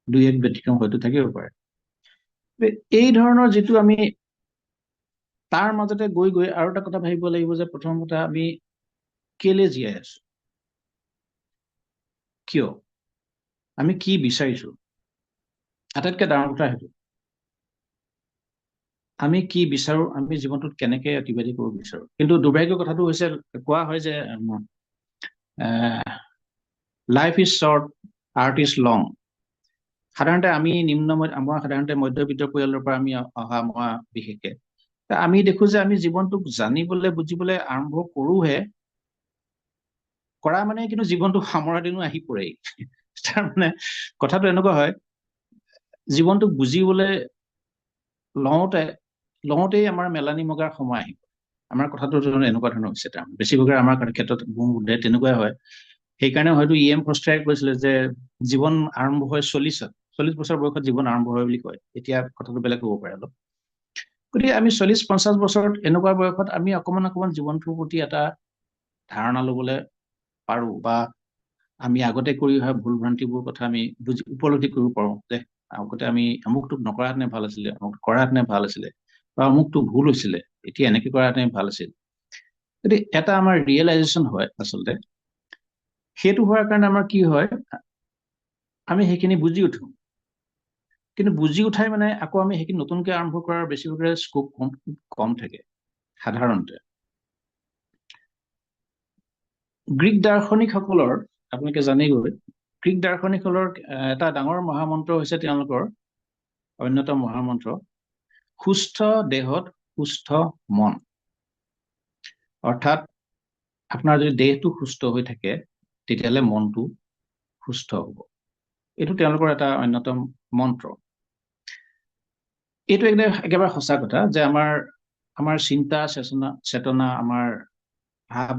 দুই এক ব্যতিক্ৰম হয়তো থাকিব পাৰে। এই ধৰণৰ যিটো আমি তাৰ মাজতে গৈ গৈ আৰু এটা কথা ভাবিব লাগিব যে প্ৰথম কথা আমি কেলে জীয়াই আছো, কিয়, আমি কি বিচাৰিছো, আটাইতকৈ ডাঙৰ কথা সেইটো। আমি কি বিচাৰো, আমি জীৱনটোত কেনেকে অতিবাহিত কৰিব বিচাৰো। কিন্তু দুৰ্ভাগ্যৰ কথাটো হৈছে, কোৱা হয় যে life is short, art is long. সাধাৰণতে আমি আমাৰ সাধাৰণতে মধ্যবিত্ত পৰিয়ালৰ পৰা আমি অহা মই বিশেষকে আমি দেখো যে আমি জীৱনটোক জানিবলৈ বুজিবলৈ আৰম্ভ কৰোহে, কৰা মানে কিন্তু জীৱনটো সামৰা দিনো আহি পৰে। তাৰমানে কথাটো এনেকুৱা হয়, জীৱনটোক বুজিবলৈ লওঁতেই আমাৰ মেলানি মগাৰ সময় আহিব। আমাৰ কথাটো এনেকুৱা ধৰণৰ হৈছে, তাৰমানে বেছিভাগে আমাৰ ক্ষেত্ৰত তেনেকুৱাই হয়। সেইকাৰণে হয়তো ফষ্টাৰে কৈছিলে যে জীৱন আৰম্ভ হয় 40 বছৰ বয়সত জীৱন আৰম্ভ হয় বুলি কয়। এতিয়া কথাটো বেলেগ হ'ব পাৰে অলপ। গতিকে আমি 40-50 বছৰত এনেকুৱা বয়সত আমি অকণমান জীৱনটোৰ প্ৰতি এটা ধাৰণা ল'বলৈ পাৰো, বা আমি আগতে কৰি অহা ভুল ভ্ৰান্তিবোৰ কথা আমি উপলব্ধি কৰিব পাৰো যে আগতে আমি অমুকটোক নকৰাহেঁতেনে ভাল আছিলে, অমুক কৰাহেঁতেনে ভাল আছিলে, বা অমুকটো ভুল হৈছিলে, এতিয়া এনেকে কৰাহেঁতেনে ভাল আছিল। গতিকে এটা আমাৰ ৰিয়েলাইজেশ্যন হয় আচলতে। সেইটো হোৱাৰ কাৰণে আমাৰ কি হয়, আমি সেইখিনি বুজি উঠো। কিন্তু বুজি উঠাই মানে আকৌ আমি সেইখিনি নতুনকৈ আৰম্ভ কৰাৰ বেছিভাগে স্কোপ কম থাকে সাধাৰণতে। গ্ৰীক দাৰ্শনিকসকলৰ, আপোনালোকে জানেগৈ, গ্ৰীক দাৰ্শনিকসকলৰ এটা ডাঙৰ মহামন্ত্ৰ হৈছে তেওঁলোকৰ অন্যতম মহামন্ত্ৰ, সুস্থ দেহত সুস্থ মন। অৰ্থাৎ আপোনাৰ যদি দেহটো সুস্থ হৈ থাকে তেতিয়াহ'লে মনটো সুস্থ হ'ব। এইটো তেওঁলোকৰ এটা অন্যতম মন্ত্ৰ। এইটো একেবাৰে সঁচা কথা যে আমাৰ চিন্তা চেতনা, আমাৰ ভাৱ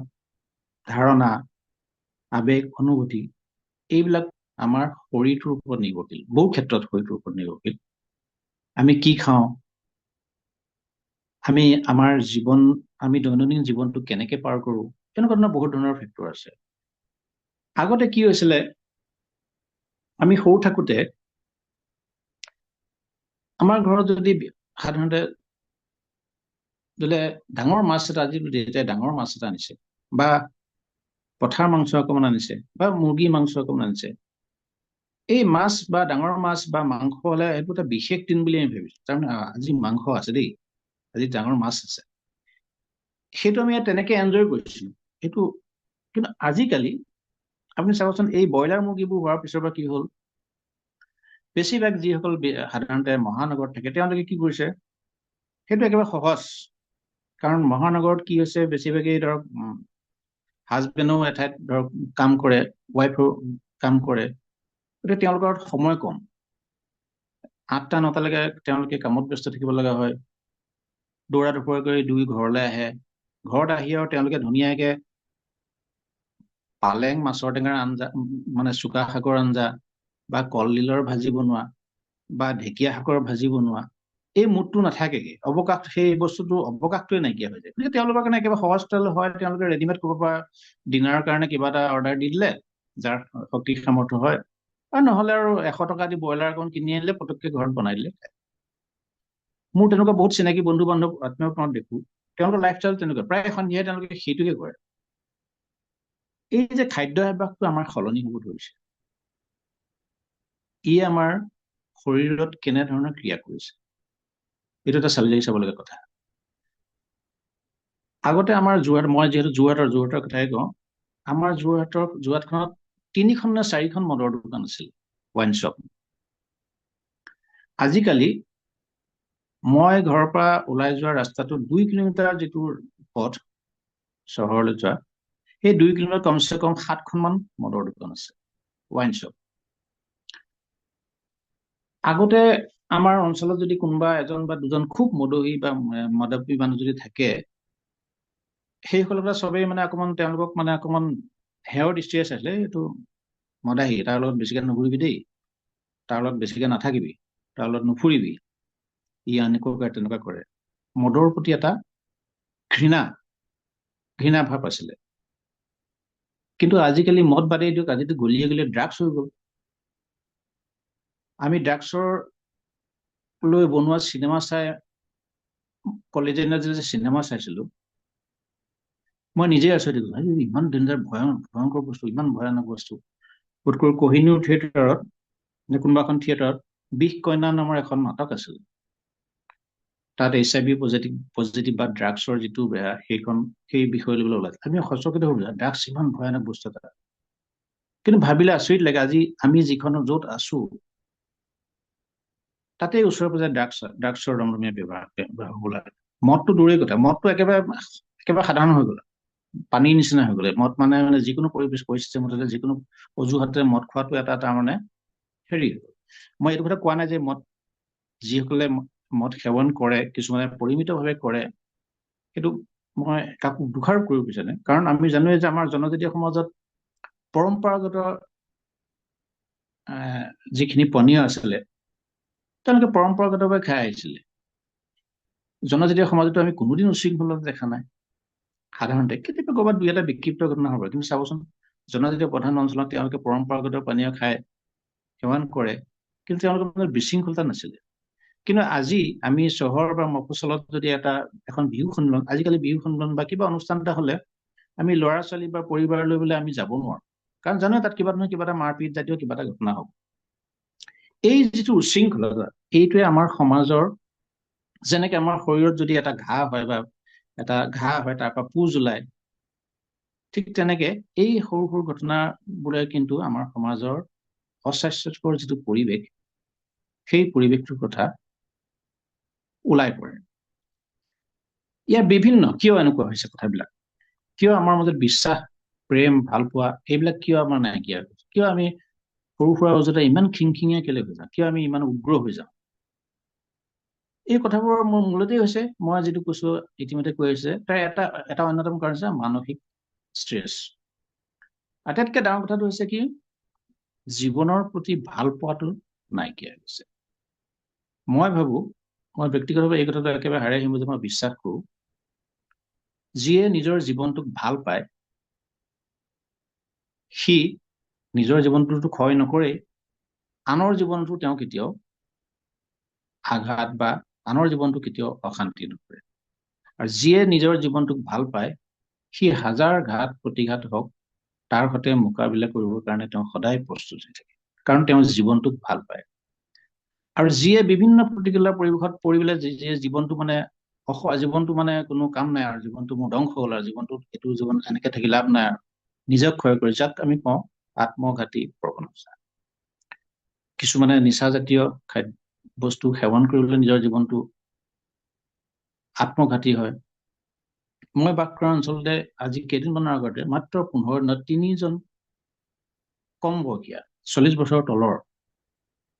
ধাৰণা, আবেগ অনুভূতি, এইবিলাক আমাৰ শৰীৰটোৰ ওপৰত নিৰ্ভৰশীল, বহু ক্ষেত্ৰত শৰীৰটোৰ ওপৰত নিৰ্ভৰশীল। আমি কি খাওঁ, আমি দৈনন্দিন জীৱনটো কেনেকে পাৰ কৰো, তেনেকুৱা ধৰণৰ বহুত ধৰণৰ ফেক্টৰ আছে। আগতে কি হৈছিলে, আমি সৰু থাকোতে আমাৰ ঘৰত যদি সাধাৰণতে ডাঙৰ মাছ এটা, আজি দেউতাই ডাঙৰ মাছ এটা আনিছে, বা পথাৰ মাংস অকণমান আনিছে, বা মুৰ্গী মাংস অকণমান আনিছে, এই মাছ বা ডাঙৰ মাছ বা মাংস হলে সেইটো এটা বিশেষ দিন বুলি আমি ভাবিছো। তাৰমানে আজি মাংস আছে দেই, আজি ডাঙৰ মাছ আছে, সেইটো আমি তেনেকে এনজয় কৰিছিলো। কিন্তু আজিকালি আপুনি চাবচোন, এই ব্ৰইলাৰ মুৰ্গীবোৰ হোৱাৰ পিছৰ পৰা কি হ'ল, বেছিভাগ যিসকল সাধাৰণতে মহানগৰত থাকে তেওঁলোকে কি কৰিছে, সেইটো একেবাৰে সহজ। কাৰণ মহানগৰত কি হৈছে, বেছিভাগেই ধৰক হাজবেণ্ডো এঠাইত ধৰক কাম কৰে, ৱাইফো কাম কৰে, গতিকে তেওঁলোকৰ সময় কম, 8টা-9টালৈকে তেওঁলোকে কামত ব্যস্ত থাকিব লগা হয়। দৌৰা ধপৰা কৰি ঘৰলৈ আহে, ঘৰত আহি আৰু তেওঁলোকে ধুনীয়াকে পালেং মাছৰ টেঙাৰ আঞ্জা, মানে চুকা শাকৰ আঞ্জা, বা কলডিলৰ ভাজি বনোৱা, বা ঢেকীয়া শাকৰ ভাজি বনোৱা, এই মুডটো নাথাকেগে, অৱকাশ, সেই বস্তুটো অৱকাশটোৱে নাইকিয়া হৈ যায়। গতিকে তেওঁলোকৰ কাৰণে একেবাৰে সহজ তেল হয়, তেওঁলোকে ৰেডিমেড কৰিব পৰা ডিনাৰৰ কাৰণে কিবা এটা অৰ্ডাৰ দি দিলে, যাৰ শক্তি সামৰ্থ্য হয়, আৰু নহ'লে আৰু 100 টকা দি ব্ৰইলাৰ অকণ কিনি আনিলে, পটককে ঘৰত বনাই দিলে। মোৰ তেনেকুৱা বহুত চিনাকি বন্ধু বান্ধৱ আত্মীয়ক দেখো, তেওঁলোকৰ লাইফষ্টাইল তেনেকুৱা, প্ৰায় সন্ধিয়াই তেওঁলোকে সেইটোকে কৰে। এই যে খাদ্যাভ্যাসটো আমাৰ সলনি হ'ব ধৰিছে, ই আমাৰ শৰীৰত কেনেধৰণৰ ক্ৰিয়া কৰিছে, এইটো এটা চাবলগীয়া কথা। আগতে আমাৰ যোৰহাট, মই যিহেতু যোৰহাটৰ কথাই কওঁ, আমাৰ যোৰহাটখনত 3খন নে 4খন মদৰ দোকান আছিল, ৱাইন শ্বপ। আজিকালি মই ঘৰৰ পৰা ওলাই যোৱা ৰাস্তাটো 2 কিলোমিটাৰ যিটো পথ চহৰলৈ যোৱা, সেই 2 কিলোমিটাৰ কমচে কম 7খনমান মদৰ দোকান আছে, ৱাইন শ্বপ। আগতে আমাৰ অঞ্চলত যদি কোনোবা এজন বা দুজন খুব মদহী বা মদাপী মানুহ যদি থাকে, সেইসকলৰ চবেই মানে অকণমান তেওঁলোকক মানে অকণমান হেয়ৰ দৃষ্টিৰে চাইছিলে, এইটো মদাহী, তাৰ লগত বেছিকে নুঘূৰিবি দেই, তাৰ লগত বেছিকে নাথাকিবি, তাৰ লগত নুফুৰিবি, ই এনেকুৱা তেনেকুৱা কৰে। মদৰ প্ৰতি এটা ঘৃণা ভাৱ আছিলে। কিন্তু আজিকালি মদ বাদেই দিয়ক, আজিতো গলিয়ে গলিয়ে ড্ৰাগছ হৈ গ'ল। আমি ড্ৰাগছৰ লৈ বনোৱা চিনেমা চাই, কলেজীয়া দিনত যে চিনেমা চাইছিলো, মই নিজে আচৰিত হলো, ইমান ডেঞ্জাৰ, ভয়ংকৰ বস্তু, ইমান ভয়ানক বস্তু। বোধকৰো কোহিনুৰ থিয়েটাৰত নে কোনোবা এখন থিয়েটাৰত 'বিষ কইনা' নামৰ এখন নাটক আছিল। তাত HIV পজিটিভ বা ড্ৰাগছৰ যিটো বেয়া, সেই বিষয় লৈ ওলাইছে। আমি সঁচকিত হলো, ড্ৰাগছ ইমান ভয়ানক বস্তু এটা। কিন্তু ভাবিলে আচৰিত লাগে, আজি আমি যিখন য'ত আছো, তাতে ওচৰে পাজৰে ড্ৰাগছৰ ৰমৰমীয়া ব্যৱহাৰ হবলৈ। মদটো দূৰেই কথা, মদটো একেবাৰে সাধাৰণ হৈ গ'ল, পানীৰ নিচিনা হৈ গ'লে। মদ মানে যিকোনো পৰিস্থিতিৰ মতে যিকোনো অজুহাতে মদ খোৱাটো এটা তাৰমানে হেৰি। মই এইটো কথা কোৱা নাই যে যিসকলে মদ সেৱন কৰে, কিছুমানে পৰিমিতভাৱে কৰে, সেইটো মই কাকো দোষাৰোপ কৰিব বিচৰা নাই। কাৰণ আমি জানোৱে যে আমাৰ জনজাতীয় সমাজত পৰম্পৰাগত যিখিনি পনীয় আছিলে, তেওঁলোকে পৰম্পৰাগতভাৱে খাই আহিছিলে। জনজাতীয় সমাজতো আমি কোনোদিন উশৃংখলতা দেখা নাই। সাধাৰণতে কেতিয়াবা ক'ৰবাত 2 এটা বিক্ষিপ্ত ঘটনা হ'ব, কিন্তু চাবচোন জনজাতীয় প্ৰধান অঞ্চলত তেওঁলোকে পৰম্পৰাগত পানীয় খাই সেৱন কৰে, কিন্তু তেওঁলোকৰ বিশৃংখলতা নাছিলে। কিন্তু আজি আমি চহৰ বা মফচলত যদি এখন বিহু সন্মিলন, আজিকালি বিহু সন্মিলন বা কিবা অনুষ্ঠান এটা হ'লে, আমি ল'ৰা ছোৱালী বা পৰিবাৰ লৈ পেলাই আমি যাব নোৱাৰো, কাৰণ জানো তাত কিবা নহয় কিবা এটা মাৰপিট জাতীয় কিবা এটা ঘটনা হ'ব। এই যিটো উশৃংখলতা, এইটোৱে আমাৰ সমাজৰ, যেনেকে আমাৰ শৰীৰত যদি এটা ঘাঁ হয় তাৰ পৰা পুজ ওলায়, ঠিক তেনেকে এই সৰু সৰু ঘটনাবোৰে কিন্তু আমাৰ সমাজৰ অস্বাস্থ্যকৰ যিটো পৰিৱেশ, সেই পৰিৱেশটোৰ কথা ওলাই পৰে। ইয়াৰ বিভিন্ন কিয় এনেকুৱা হৈছে কথাবিলাক, কিয় আমাৰ মাজত বিশ্বাস, প্ৰেম, ভাল পোৱা, এইবিলাক কিয় আমাৰ নাইকিয়া হৈছে, কিয় আমি সৰু সুৰা অজুহাতে ইমান খিংখিঙীয়া কেলে হৈ যাওঁ, কিয় আমি ইমান উগ্ৰ হৈ যাওঁ। এই কথাবোৰৰ মোৰ মূলতেই হৈছে, মই যিটো কৈছো ইতিমধ্যে কৈ আহিছে, তাৰ এটা অন্যতম কাৰণ হৈছে মানসিক ষ্ট্ৰেছ। আটাইতকৈ ডাঙৰ কথাটো হৈছে কি, জীৱনৰ প্ৰতি ভাল পোৱাটো নাইকিয়া হৈছে। মই ভাবো, মই ব্যক্তিগতভাৱে এই কথাটো একেবাৰে হাৰে আহিম যে মই বিশ্বাস কৰো, যিয়ে নিজৰ জীৱনটোক ভাল পায়, সি নিজৰ জীৱনটোতো ক্ষয় নকৰেই, আনৰ জীৱনটো তেওঁ কেতিয়াও আঘাত বা আনৰ জীৱনটো কেতিয়াও অশান্তি নকৰে। আৰু যিয়ে নিজৰ জীৱনটোক ভাল পায়, সি হাজাৰ ঘাত প্ৰতিঘাত হওক, তাৰ সৈতে মোকাবিলা কৰিবৰ কাৰণে তেওঁ সদায় প্ৰস্তুত হৈ থাকে, কাৰণ তেওঁ জীৱনটোক ভাল পায়। আৰু যিয়ে বিভিন্ন প্ৰতিকূলৰ পৰিৱেশত পৰি পেলাই যিয়ে জীৱনটো মানে কোনো কাম নাই, আৰু জীৱনটো মোৰ ধ্বংস হ'ল, আৰু এইটো জীৱন এনেকে থাকি লাভ নাই, আৰু নিজক ক্ষয় কৰি, যাক আমি কওঁ আত্মঘাতী প্ৰৱণতা। কিছুমানে নিচাজাতীয় বস্তু সেৱন কৰিবলৈ নিজৰ জীৱনটো আত্মঘাতী হয়। মই বাস কৰা অঞ্চলতে আজি কেইদিনমানৰ আগতে মাত্ৰ 15 দিনত 3জন কম বয়সীয়া, 40 বছৰৰ তলৰ,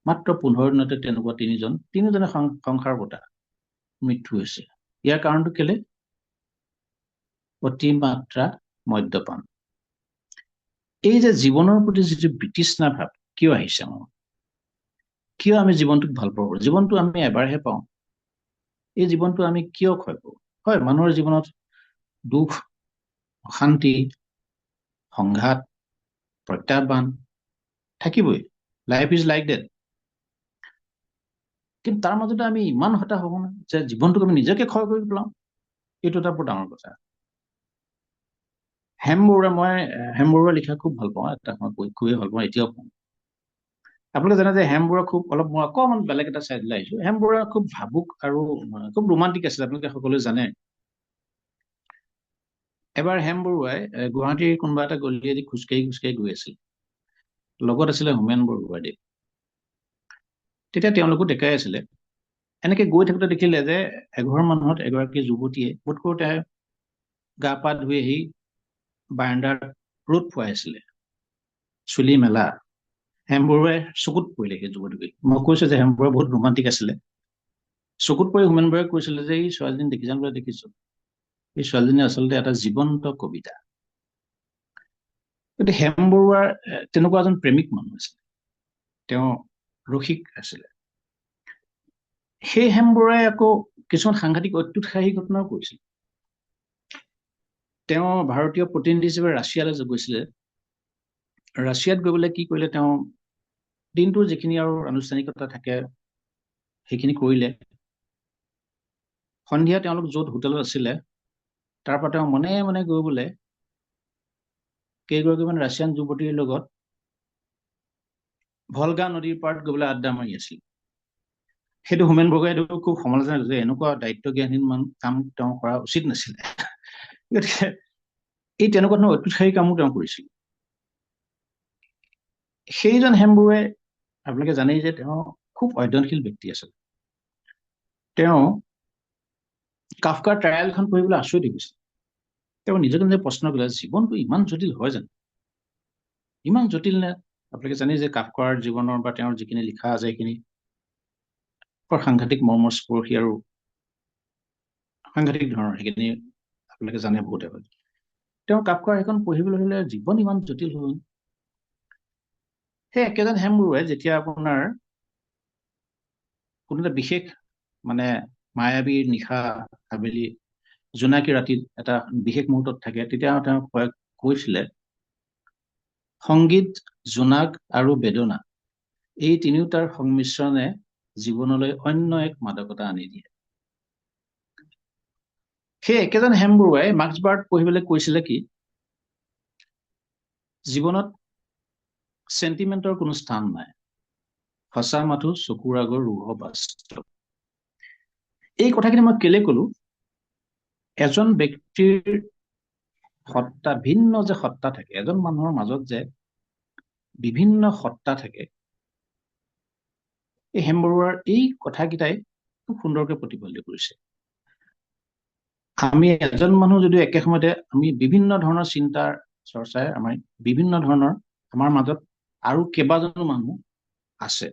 মাত্ৰ 15 দিনতে তেনেকুৱা তিনিজনে সংসাৰ পতা মৃত্যু হৈছে। ইয়াৰ কাৰণটো কেলে? অতিমাত্ৰা মদ্যপান। এই যে জীৱনৰ প্ৰতি যিটো বিতৃষ্ণা ভাৱ কিয় আহিছে, কিয় আমি জীৱনটোক ভাল পাওঁ? জীৱনটো আমি এবাৰহে পাওঁ, এই জীৱনটো আমি কিয় ক্ষয় কৰোঁ? হয়, মানুহৰ জীৱনত দুখ, অশান্তি, সংঘাত, প্ৰত্যাহ্বান থাকিবই। Life is like that. কিন্তু তাৰ মাজতে আমি ইমান হতাশ হ'ব না যে জীৱনটোক আমি নিজকে ক্ষয় কৰি পেলাওঁ, এইটো এটা বৰ ডাঙৰ কথা। হেম বৰুৱা লিখা খুব ভাল পাওঁ, এটা মই খুবেই ভাল পাওঁ, এতিয়াও পাওঁ। আপোনালোকে জানে যে হেম বৰুৱা অলপ মই অকণমান বেলেগ এটা চাইডলৈ আহিছো। হেম বৰুৱা খুব ভাবুক আৰু খুব ৰোমান্টিক আছিলে, আপোনালোকে সকলোৱে জানে। এবাৰ হেম বৰুৱাই গুৱাহাটীৰ কোনোবা এটা গলিয়েদি খোজকাঢ়ি গৈ আছিল। লগত আছিলে হোমেন বৰগোহাঁই। তেতিয়া তেওঁলোকো ডেকাই আছিলে। এনেকে গৈ থাকোঁতে দেখিলে যে এঘৰ মানুহত এগৰাকী যুৱতীয়ে বোধ কৰোঁতে গা পা ধুই আহি বাৰাণ্ডাত ৰ'দ ফুৱাই আছিলে, চুলি মেলা। হেম বৰুৱাই চকুত পৰিলে সেই যুৱতীক। মই কৈছো যে হেম বৰুৱা বহুত ৰোমান্টিক আছিলে। চকুত পৰি হোমেন বৰুৱাই কৈছিলে যে এই ছোৱালীজনী দেখিছানে বোলে? দেখিছো। এই ছোৱালীজনী আচলতে এটা জীৱন্ত কবিতা। গতিকে হেম বৰুৱাৰ তেনেকুৱা এজন প্ৰেমিক মানুহ আছিলে, তেওঁ ৰসিক আছিলে। সেই হেম বৰুৱাই আকৌ কিছুমান সাংঘাতিক অত্যুৎসাহী ঘটনাও কৰিছিল। তেওঁ ভাৰতীয় প্ৰতিনিধি হিচাপে ৰাছিয়ালৈ গৈছিলে। ৰাছিয়াত গৈ পেলাই কি কৰিলে, তেওঁ দিনটোৰ যিখিনি আৰু আনুষ্ঠানিকতা থাকে সেইখিনি কৰিলে। সন্ধিয়া তেওঁলোক য'ত হোটেলত আছিলে তাৰ পৰা তেওঁ মনে মনে গৈ বোলে কেইগৰাকীমান ৰাছিয়ান যুৱতীৰ লগত ভলগা নদীৰ পাৰত গৈ পেলাই আড্ডা মাৰি আছিল। সেইটো হোমেন বৰগোহাঁইয়েও খুব সমালোচনা কৰিছে, এনেকুৱা দায়িত্ব জ্ঞানহীন কাম তেওঁ কৰা উচিত নাছিলে। গতিকে এই তেনেকুৱা ধৰণৰ অত্যুৎসাহী কামো তেওঁ কৰিছিল। সেইজন হেম বৰুৱাই আপোনালোকে জানেই যে তেওঁ খুব অধ্যয়নশীল ব্যক্তি আছিল। তেওঁ কাফকাৰ ট্ৰায়েলখন পঢ়িবলৈ আচৰিত হৈছিল। তেওঁ নিজকে নিজে প্ৰশ্ন কৰিলে, জীৱনটো ইমান জটিল হয় জানো? ইমান জটিল নে? আপোনালোকে জানেই যে কাফকাৰ জীৱনৰ বা তেওঁৰ যিখিনি লিখা আছে সেইখিনি বৰ সাংঘাতিক মৰ্মস্পৰ্শী আৰু সাংঘাতিক ধৰণৰ, সেইখিনি আপোনালোকে জানে বহুতে হয়। তেওঁ কাফকাৰ সেইখন পঢ়িবলৈ হ'লে জীৱন ইমান জটিল হ'ল। সেই একেজন হেম বৰুৱাই যেতিয়া আপোনাৰ কোনো এটা বিশেষ মানে মায়াবীৰ নিশা, আবেলি, জোনাকী ৰাতিত এটা বিশেষ মুহূৰ্তত থাকে, তেতিয়া তেওঁ কৈছিলে, সংগীত, জোনাক আৰু বেদনা এই তিনিওটাৰ সংমিশ্ৰণে জীৱনলৈ অন্য এক মাদকতা আনি দিয়ে। সেই একেজন হেম বৰুৱাই মাৰ্ক্সবাৰ্গ পঢ়িবলৈ কৈছিলে কি, জীৱনত চেণ্টিমেণ্টৰ কোনো স্থান নাই, সঁচা মাথো চকুৰ আগৰ ৰুহ বাস্তৱ। এই কথাখিনি মই কেলে কলো, এজন ব্যক্তিৰ সত্তা, ভিন্ন যে সত্তা থাকে, এজন মানুহৰ মাজত যে বিভিন্ন সত্তা থাকে, এই হেম বৰুৱাৰ এই কথাকেইটাই খুব সুন্দৰকৈ প্ৰতিফলিত কৰিছে। আমি এজন মানুহ যদিও একে সময়তে আমি বিভিন্ন ধৰণৰ চিন্তাৰ চৰ্চাই আমাৰ বিভিন্ন ধৰণৰ আমাৰ মাজত আৰু কেইবাজনো মানুহ আছে।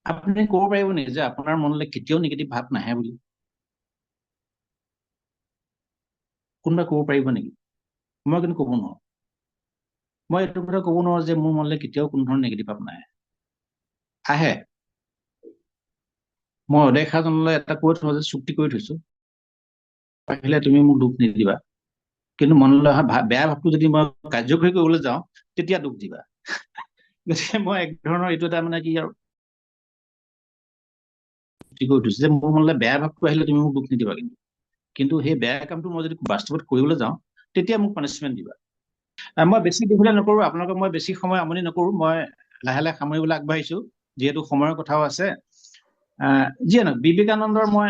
আপুনি ক'ব পাৰিব নেকি যে আপোনাৰ মনলৈ কেতিয়াও নিগেটিভ ভাৱ নাহে বুলি? কোনোবাই ক'ব পাৰিব নেকি? মই কিন্তু ক'ব নোৱাৰো। মই এইটো কথা ক'ব নোৱাৰো যে মোৰ মনলৈ কেতিয়াও কোনো ধৰণৰ নিগেটিভ ভাৱ নাহে। আহে। মই অদেখাজনলৈ এটা কৈ থওঁ যে চুক্তি কৰি থৈছো, আহিলে তুমি মোক দুখ নিদিবা, কিন্তু মনলৈ অহা বেয়া ভাৱটো যদি মই কাৰ্যকৰী কৰিবলৈ যাওঁ তেতিয়া দুখ দিবা। গতিকে মই এক ধৰণৰ এইটো এটা মানে কি আৰু চুক্তি কৰি থৈছো যে মোৰ মনলৈ বেয়া ভাৱটো আহিলে তুমি মোক দুখ নিদিবা, কিন্তু সেই বেয়া কামটো মই যদি বাস্তৱত কৰিবলৈ যাওঁ তেতিয়া মোক পানিচমেণ্ট দিবা। মই বেছি দীঘলীয়া নকৰো, আপোনালোকক মই বেছি সময় আমনি নকৰো, মই লাহে লাহে সামৰিবলৈ আগবাঢ়িছো যিহেতু সময়ৰ কথাও আছে। যিয়ে নহওক, বিবেকানন্দৰ মই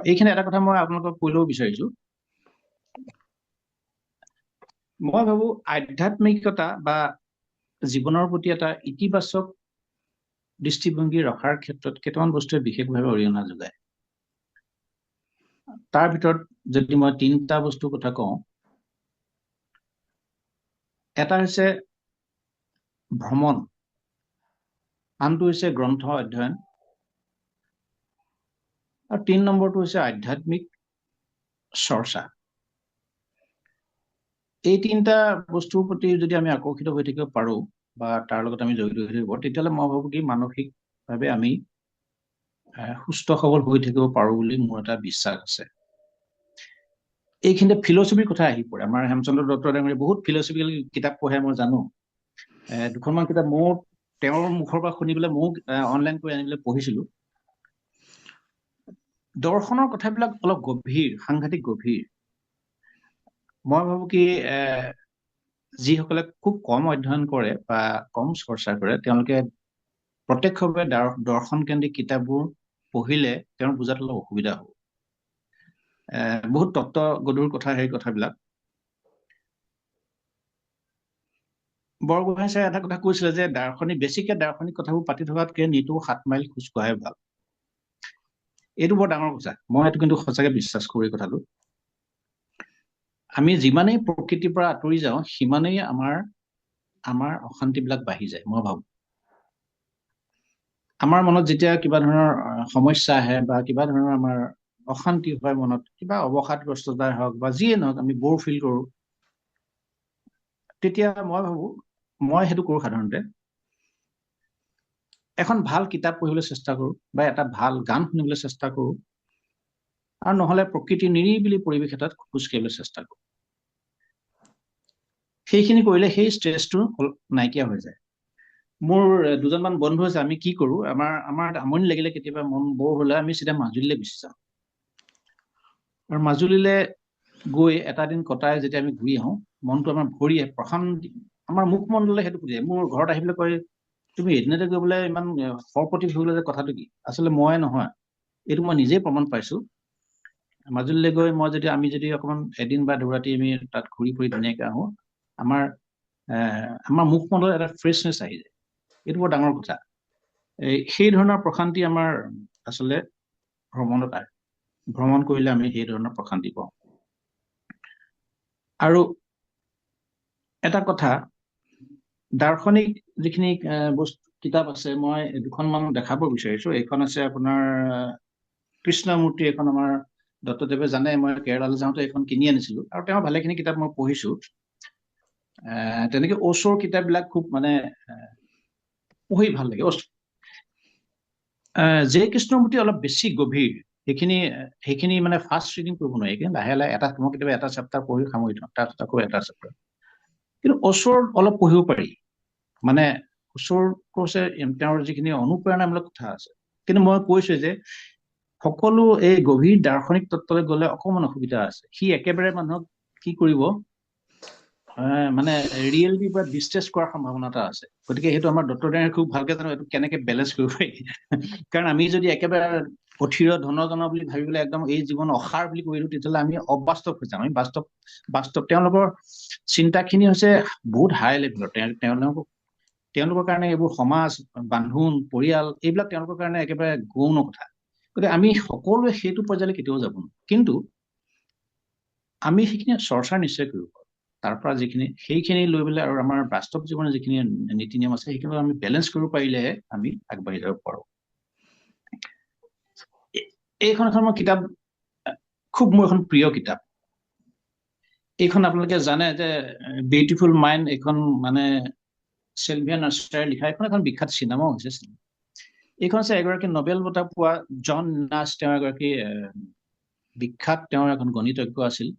এইখিনি এটা কথা মই আপোনালোকক কৈ ল'ব বিচাৰিছো। মই ভাবো আধ্যাত্মিকতা বা জীৱনৰ প্ৰতি এটা ইতিবাচক দৃষ্টিভংগী ৰখাৰ ক্ষেত্ৰত কেইটামান বস্তুৱে বিশেষভাৱে অৰিহণা যোগায়। তাৰ ভিতৰত যদি মই তিনিটা বস্তুৰ কথা কওঁ, এটা হৈছে ভ্ৰমণ, আনটো হৈছে গ্ৰন্থ অধ্যয়ন, আৰু ৩ নম্বৰটো হৈছে আধ্যাত্মিক চৰ্চা। এই তিনিটা বস্তুৰ প্ৰতি যদি আমি আকৰ্ষিত হৈ থাকিব পাৰো বা তাৰ লগত আমি জড়িত হৈ থাকিব, তেতিয়াহ'লে মই ভাবো কি মানসিকভাৱে আমি সুস্থ সবল হৈ থাকিব পাৰো বুলি মোৰ এটা বিশ্বাস আছে। এইখিনিতে ফিলচফিৰ কথা আহি পৰে। আমাৰ হেমচন্দ্ৰ দত্ত ডাঙৰীয়ে বহুত ফিলচফিকেল কিতাপ পঢ়ে মই জানো। দুখনমান কিতাপ মোৰ তেওঁৰ মুখৰ পৰা শুনি পেলাই ময়ো অনলাইন কৰি আনি পেলাই পঢ়িছিলো। দৰ্শনৰ কথাবিলাক অলপ গভীৰ, সাংঘাতিক গভীৰ। মই ভাবো কি যিসকলে খুব কম অধ্যয়ন কৰে বা কম চৰ্চা কৰে তেওঁলোকে প্ৰত্যক্ষভাৱে দৰ্শন কেন্দ্ৰিক কিতাপবোৰ পঢ়িলে তেওঁৰ বুজাত অলপ অসুবিধা হ'ব। বহুত তত্ত্ব গধুৰ কথা, সেই কথাবিলাক। বৰগোহাঁই ছাৰে এটা কথা কৈছিলে যে বেছিকে দাৰ্শনিক কথাবোৰ পাতি থকাতকে নিতৌ 7 মাইল খোজ কঢ়াই ভাল। এইটো বৰ ডাঙৰ কথা। মই এইটো কিন্তু সঁচাকে বিশ্বাস কৰো এই কথাটো। আমি যিমানেই প্ৰকৃতিৰ পৰা আঁতৰি যাওঁ সিমানেই আমাৰ অশান্তিবিলাক বাঢ়ি যায়, মই ভাবো। আমাৰ মনত যেতিয়া কিবা ধৰণৰ সমস্যা আহে বা কিবা ধৰণৰ আমাৰ অশান্তি হয় মনত, কিবা অৱসাদগ্ৰস্ততাই হওক বা যিয়ে নহওক, আমি বৰ ফিল কৰো, তেতিয়া মই ভাবো, মই সেইটো কৰো সাধাৰণতে, এখন ভাল কিতাপ পঢ়িবলৈ চেষ্টা কৰো বা এটা ভাল গান শুনিবলৈ চেষ্টা কৰো, আৰু নহলে প্ৰকৃতিৰ নিৰিবিলি পৰিৱেশ এটাত খোজ কাঢ়িবলৈ চেষ্টা কৰো। সেইখিনি কৰিলে সেই ষ্ট্ৰেছটো নাইকিয়া হৈ যায়। মোৰ দুজনমান বন্ধু আছে, আমি কি কৰো, আমাৰ আমনি লাগিলে কেতিয়াবা, মন বৰ হলে আমি চিধা মাজুলীলৈ গুচি যাওঁ। আৰু মাজুলীলৈ গৈ এটা দিন কটাই যেতিয়া আমি ঘূৰি আহোঁ, মনটো আমাৰ ভৰি আহে, প্ৰশান্তি। আমাৰ মুখমণ্ডলে সেইটো বুজায়। মোৰ ঘৰত আহি পেলাই কয়, তুমি এদিনতে গৈ পেলাই ইমান সৰপতি হৈ গ'লে যে, কথাটো কি? আচলতে মই নহয়, এইটো মই নিজেই প্ৰমাণ পাইছো। মাজুলীলৈ গৈ আমি যদি অকণমান এদিন বা দুৰাতি আমি তাত ঘূৰি ফুৰি ধুনীয়াকৈ আহোঁ, আমাৰ মুখমণ্ডলত এটা ফ্ৰেছনেছ আহি যায়। এইটো বৰ ডাঙৰ কথা। সেই ধৰণৰ প্ৰশান্তি আমাৰ আচলতে ভ্ৰমণত আহে। ভ্ৰমণ কৰিলে আমি সেই ধৰণৰ প্ৰশান্তি পাওঁ। আৰু এটা কথা, দাৰ্শনিক যিখিনি কিতাপ আছে, মই দুখনমান দেখাব বিচাৰিছো। এইখন আছে আপোনাৰ কৃষ্ণমূৰ্তি, এখন আমাৰ দত্তদেৱে জানে মই কেৰেলালৈ যাওঁতে এইখন কিনি আনিছিলো, আৰু তেওঁ ভালেখিনি কিতাপ মই পঢ়িছো। তেনেকে ওচৰ কিতাপবিলাক খুব মানে পঢ়ি ভাল লাগে। যে কৃষ্ণমূৰ্তি অলপ বেছি গভীৰ, সেইখিনি মানে ফাষ্ট ৰিডিং কৰিব নোৱাৰি, কিন্তু লাহে লাহে মই কেতিয়াবা এটা চেপ্টাৰ পঢ়ি সামৰি থওঁ, তাৰপিছত আকৌ এটা চেপ্টাৰ। কিন্তু ওচৰত অলপ পঢ়িব পাৰি। মানে ওচৰ কৈছে তেওঁৰ যিখিনি অনুপ্ৰেৰণামূলক কথা আছে। কিন্তু মই কৈছো যে সকলো এই গভীৰ দাৰ্শনিক তত্ত্বলৈ গলে অকণমান অসুবিধা আছে। সি একেবাৰে মানুহক কি কৰিব, মানে ৰিয়েলিটিৰ পৰা ডিষ্টেঞ্চ কৰাৰ সম্ভাৱনা এটা আছে। গতিকে সেইটো আমাৰ দত্তদাঙে খুব ভালকে জানো এইটো কেনেকে বেলেঞ্চ কৰিব পাৰি। কাৰণ আমি যদি একেবাৰে অথিৰ ধনজন বুলি ভাবি পেলাই একদম এই জীৱন অসাৰ বুলি কৈ দিওঁ, তেতিয়াহ'লে আমি অবাস্তৱ হৈ যাম। আমি বাস্তৱ তেওঁলোকৰ চিন্তাখিনি হৈছে বহুত হাই লেভেলৰ। তেওঁলোকৰ কাৰণে এইবোৰ সমাজ, বান্ধোন, পৰিয়াল, এইবিলাক তেওঁলোকৰ কাৰণে একেবাৰে গৌণ কথা। গতিকে আমি সকলোৱে সেইটো পৰ্যায়লৈ কেতিয়াও যাব নোৱাৰো। কিন্তু আমি সেইখিনি চৰ্চা নিশ্চয় কৰিব পাৰোঁ। তাৰ পৰা সেইখিনি লৈ পেলাই আৰু আমাৰ বাস্তৱ জীৱনৰ যিখিনি নীতি নিয়ম আছে, সেইখিনি আমি বেলেঞ্চ কৰিব পাৰিলেহে আমি আগবাঢ়ি যাব পাৰো। এইখন মোৰ কিতাপ, মোৰ এখন প্ৰিয় কিতাপ। এইখন আপোনালোকে জানে যে বিউটিফুল মাইণ্ড, এইখন মানে চিলভিয়া নাৰ্চাৰে লিখা, এখন বিখ্যাত চিনেমাও হৈছে। এইখন হৈছে এগৰাকী নোবেল বঁটা পোৱা জন নাছ, তেওঁ এগৰাকী বিখ্যাত, তেওঁৰ এখন গণিতজ্ঞ আছিল।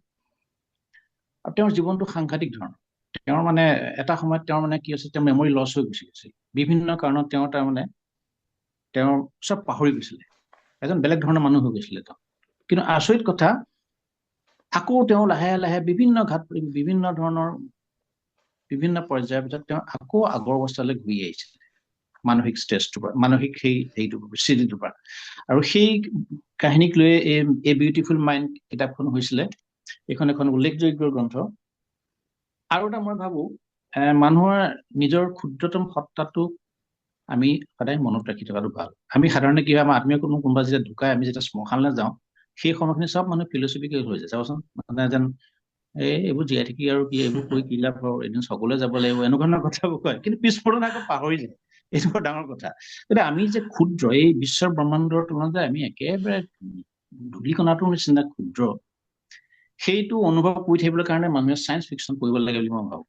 আৰু তেওঁৰ জীৱনটো সাংঘাতিক ধৰণৰ। তেওঁৰ মানে এটা সময়ত তেওঁৰ মানে কি আছিল, তেওঁৰ মেমৰি লছ হৈ গৈছিল। বিভিন্ন কাৰণত তেওঁ চব পাহৰি গৈছিলে, এজন বেলেগ ধৰণৰ মানুহ হৈ গৈছিলে তেওঁ। কিন্তু আচৰিত কথা, আকৌ তেওঁ লাহে লাহে বিভিন্ন পৰ্যায়ৰ ভিতৰত তেওঁ আকৌ আগৰ অৱস্থালৈ ঘূৰি আহিছিলে, মানসিক ষ্ট্ৰেছটোৰ পৰা, মানসিক স্থিতিটোৰ পৰা। আৰু সেই কাহিনীক লৈ এই বিউটিফুল মাইণ্ড কিতাপখন হৈছিলে। এইখন এখন উল্লেখযোগ্য গ্ৰন্থ। আৰু এটা মই ভাবো, মানুহৰ নিজৰ ক্ষুদ্ৰতম সত্তাটো আমি সদায় মনত ৰাখি থকাটো ভাল। আমি সাধাৰণতে কি হয়, আমাৰ আত্মীয় কোনোবা যেতিয়া ঢুকাই, আমি যেতিয়া শ্মশানলৈ যাওঁ, সেই সময়খিনি চব মানুহ ফিলচফিকেল হৈ যায়। চাবচোন, মানে যেন এইবোৰ জীয়াই থাকি আৰু কি, এইবোৰ কৈ কি লাভ, এদিন চকলৈ যাব লাগিব, এনেকুৱা ধৰণৰ কথাবোৰ কয়। কিন্তু পিছপৰণ আকৌ পাহৰি যায়। এইটো বৰ ডাঙৰ কথা। গতিকে আমি যে ক্ষুদ্ৰ, এই বিশ্বৰ ব্ৰহ্মাণ্ডৰ তুলনাত যে আমি একেবাৰে ধূলিকণাটোৰ নিচিনা ক্ষুদ্ৰ, সেইটো অনুভৱ কৰি থাকিবলৈ কাৰণে মানুহে চায়েন্স ফিকশ্যন পঢ়িব লাগে বুলি মই ভাবো।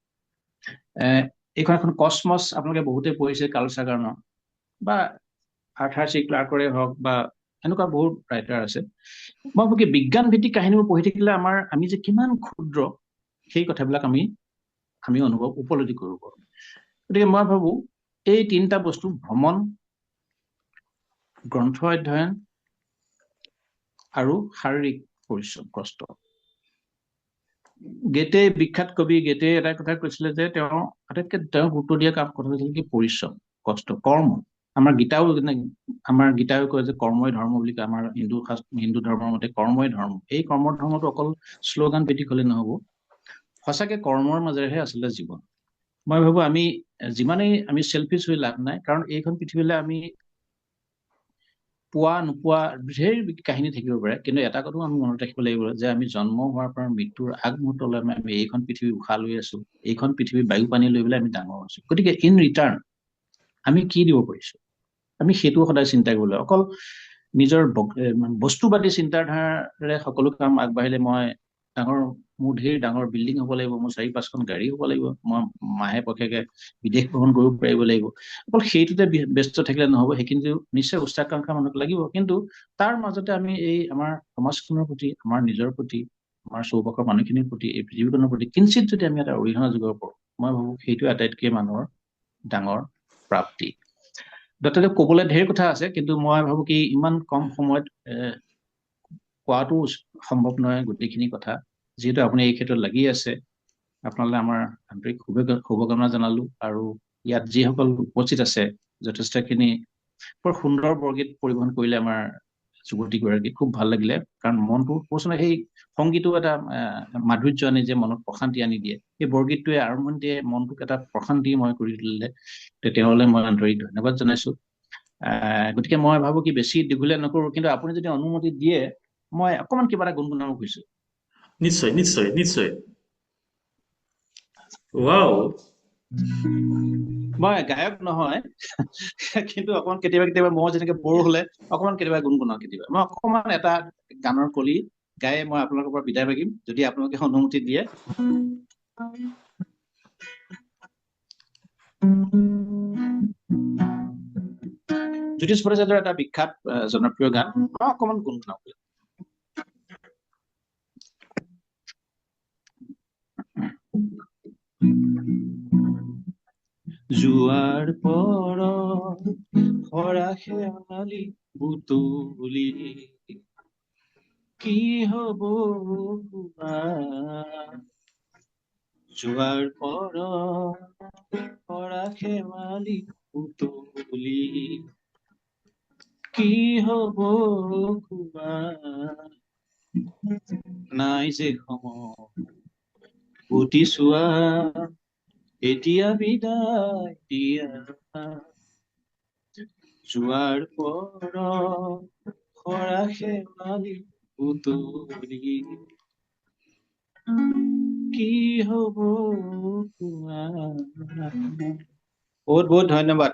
এইখন এখন কচমছ, আপোনালোকে বহুতেই পঢ়িছে, কাৰ্ল ছাগানৰ, বা আৰ্থাৰ চি ক্লাৰ্কৰে হওক বা এনেকুৱা বহুত ৰাইটাৰ আছে। মই ভাবো কি বিজ্ঞান ভিত্তিক কাহিনীবোৰ পঢ়ি থাকিলে আমি যে কিমান ক্ষুদ্ৰ সেই কথাবিলাক আমি উপলব্ধি কৰিব পাৰো। গতিকে মই ভাবো এই তিনিটা বস্তু, ভ্ৰমণ, গ্ৰন্থ অধ্যয়ন আৰু শাৰীৰিক পৰিশ্ৰম, কষ্ট। গেটে, বিখ্যাত কবি গেটে এটা কথা কৈছিলে যে আটাইতকৈ গুৰুত্ব দিয়া কথা হৈছিল কি পৰিশ্ৰম, কষ্ট, কৰ্ম। আমাৰ গীতাও কয় যে কৰ্মই ধৰ্ম বুলি কয়। আমাৰ হিন্দু ধৰ্মৰ মতে কৰ্মই ধৰ্ম। এই কৰ্মৰ ধৰ্মটো অকল শ্লোগান ভিত্তিক হলে নহব, সঁচাকে কৰ্মৰ মাজেৰেহে আচলতে জীৱন। মই ভাবো আমি যিমানেই আমি চেলফিছ হৈ লাভ নাই, কাৰণ এইখন পৃথিৱীলৈ আমি পোৱা নোপোৱা ঢেৰ কাহিনী থাকিব পাৰে, কিন্তু এটা কথাও আমি মনত ৰাখিব লাগিব যে আমি জন্ম হোৱাৰ পৰা মৃত্যুৰ আগমুহূৰ্তলৈ আমি এইখন পৃথিৱী উশাহ লৈ আছো, এইখন পৃথিৱী বায়ু পানী লৈ পেলাই আমি ডাঙৰ হৈছো। গতিকে ইন ৰিটাৰ্ণ আমি কি দিব পাৰিছো, আমি সেইটো সদায় চিন্তা কৰিব লাগিব। অকল নিজৰ বস্তুবাদী চিন্তাধাৰাৰে সকলো কাম আগবাঢ়িলে মোৰ ঢেৰ ডাঙৰ বিল্ডিং হ'ব লাগিব, মোৰ 4-5খন গাড়ী হ'ব লাগিব, মই মাহে পক্ষেকে বিদেশ ভ্ৰমণ কৰিব পাৰিব লাগিব, অকল সেইটোতে ব্যস্ত থাকিলে নহব। সেইখিনিতো নিশ্চয় উচ্চাকাংক্ষা মানুহক লাগিব, কিন্তু তাৰ মাজতে আমি এই আমাৰ সমাজখনৰ প্ৰতি, আমাৰ নিজৰ প্ৰতি, আমাৰ চৌপাশৰ মানুহখিনিৰ প্ৰতি, এই পৃথিৱীখনৰ প্ৰতি কিঞ্চিত যদি আমি এটা অৰিহণা যোগাব পাৰো, মই ভাবো সেইটো আটাইতকৈ মানুহৰ ডাঙৰ প্ৰাপ্তি। দত্তদেৱ কবলৈ ঢেৰ কথা আছে, কিন্তু মই ভাবো কি ইমান কম সময়ত কোৱাটো সম্ভৱ নহয় গোটেইখিনি কথা। যিহেতু আপুনি এই ক্ষেত্ৰত লাগি আছে, আপোনালৈ আমাৰ আন্তৰিক শুভকামনা জনালো। আৰু ইয়াত যিসকল উপস্থিত আছে, যথেষ্টখিনি বৰ সুন্দৰ বৰগীত পৰিৱেশন কৰিলে আমাৰ যুৱতীগৰাকী, খুব ভাল লাগিলে। কাৰণ মনটো কৈছো, সেই সংগীতো এটা মাধুৰ্য আনি যে মনত প্ৰশান্তি আনি দিয়ে, সেই বৰগীতটোৱে আৰম্ভণিতে মনটোক এটা প্ৰশান্তিময় কৰি তুলিলে। তেওঁলৈ মই আন্তৰিক ধন্যবাদ জনাইছো। গতিকে মই ভাবো কি বেছি দীঘলীয়া নকৰো, কিন্তু আপুনি যদি অনুমতি দিয়ে মই অকণমান কিবা এটা গুণগুণাব খুজিছো। নিশ্চয় নিশ্চয় নিশ্চয়। ৱাও। মই গায়ক নহয়, কিন্তু অকমান কেতিয়াবা মই যেনেকে বৰ হলে অকমান কেতিয়াবা গুণগুণাও। কেতিয়াবা মই অকমান এটা গানৰ কলি গাই মই আপোনালোকৰ পৰা বিদায় মাগিম, যদি আপোনালোকে অনুমতি দিয়ে। জ্যোতিষ ভট্টাচাৰ্যৰ এটা বিখ্যাত জনপ্ৰিয় গান, মই অকমান গুণগুণাও। জোৱাৰ পৰত হৰা শেৱালি বুটলি, কি হব জোৱাৰ পৰত হৰা শেৱালি বুটলি, কি হব নাই যে সময় উটি চোৱা, এতিয়া বিদায় দিয়া। জোৱাৰ পৰত হৰা শেৱালি বুটলি, কি হব বহুত বহুত ধন্যবাদ।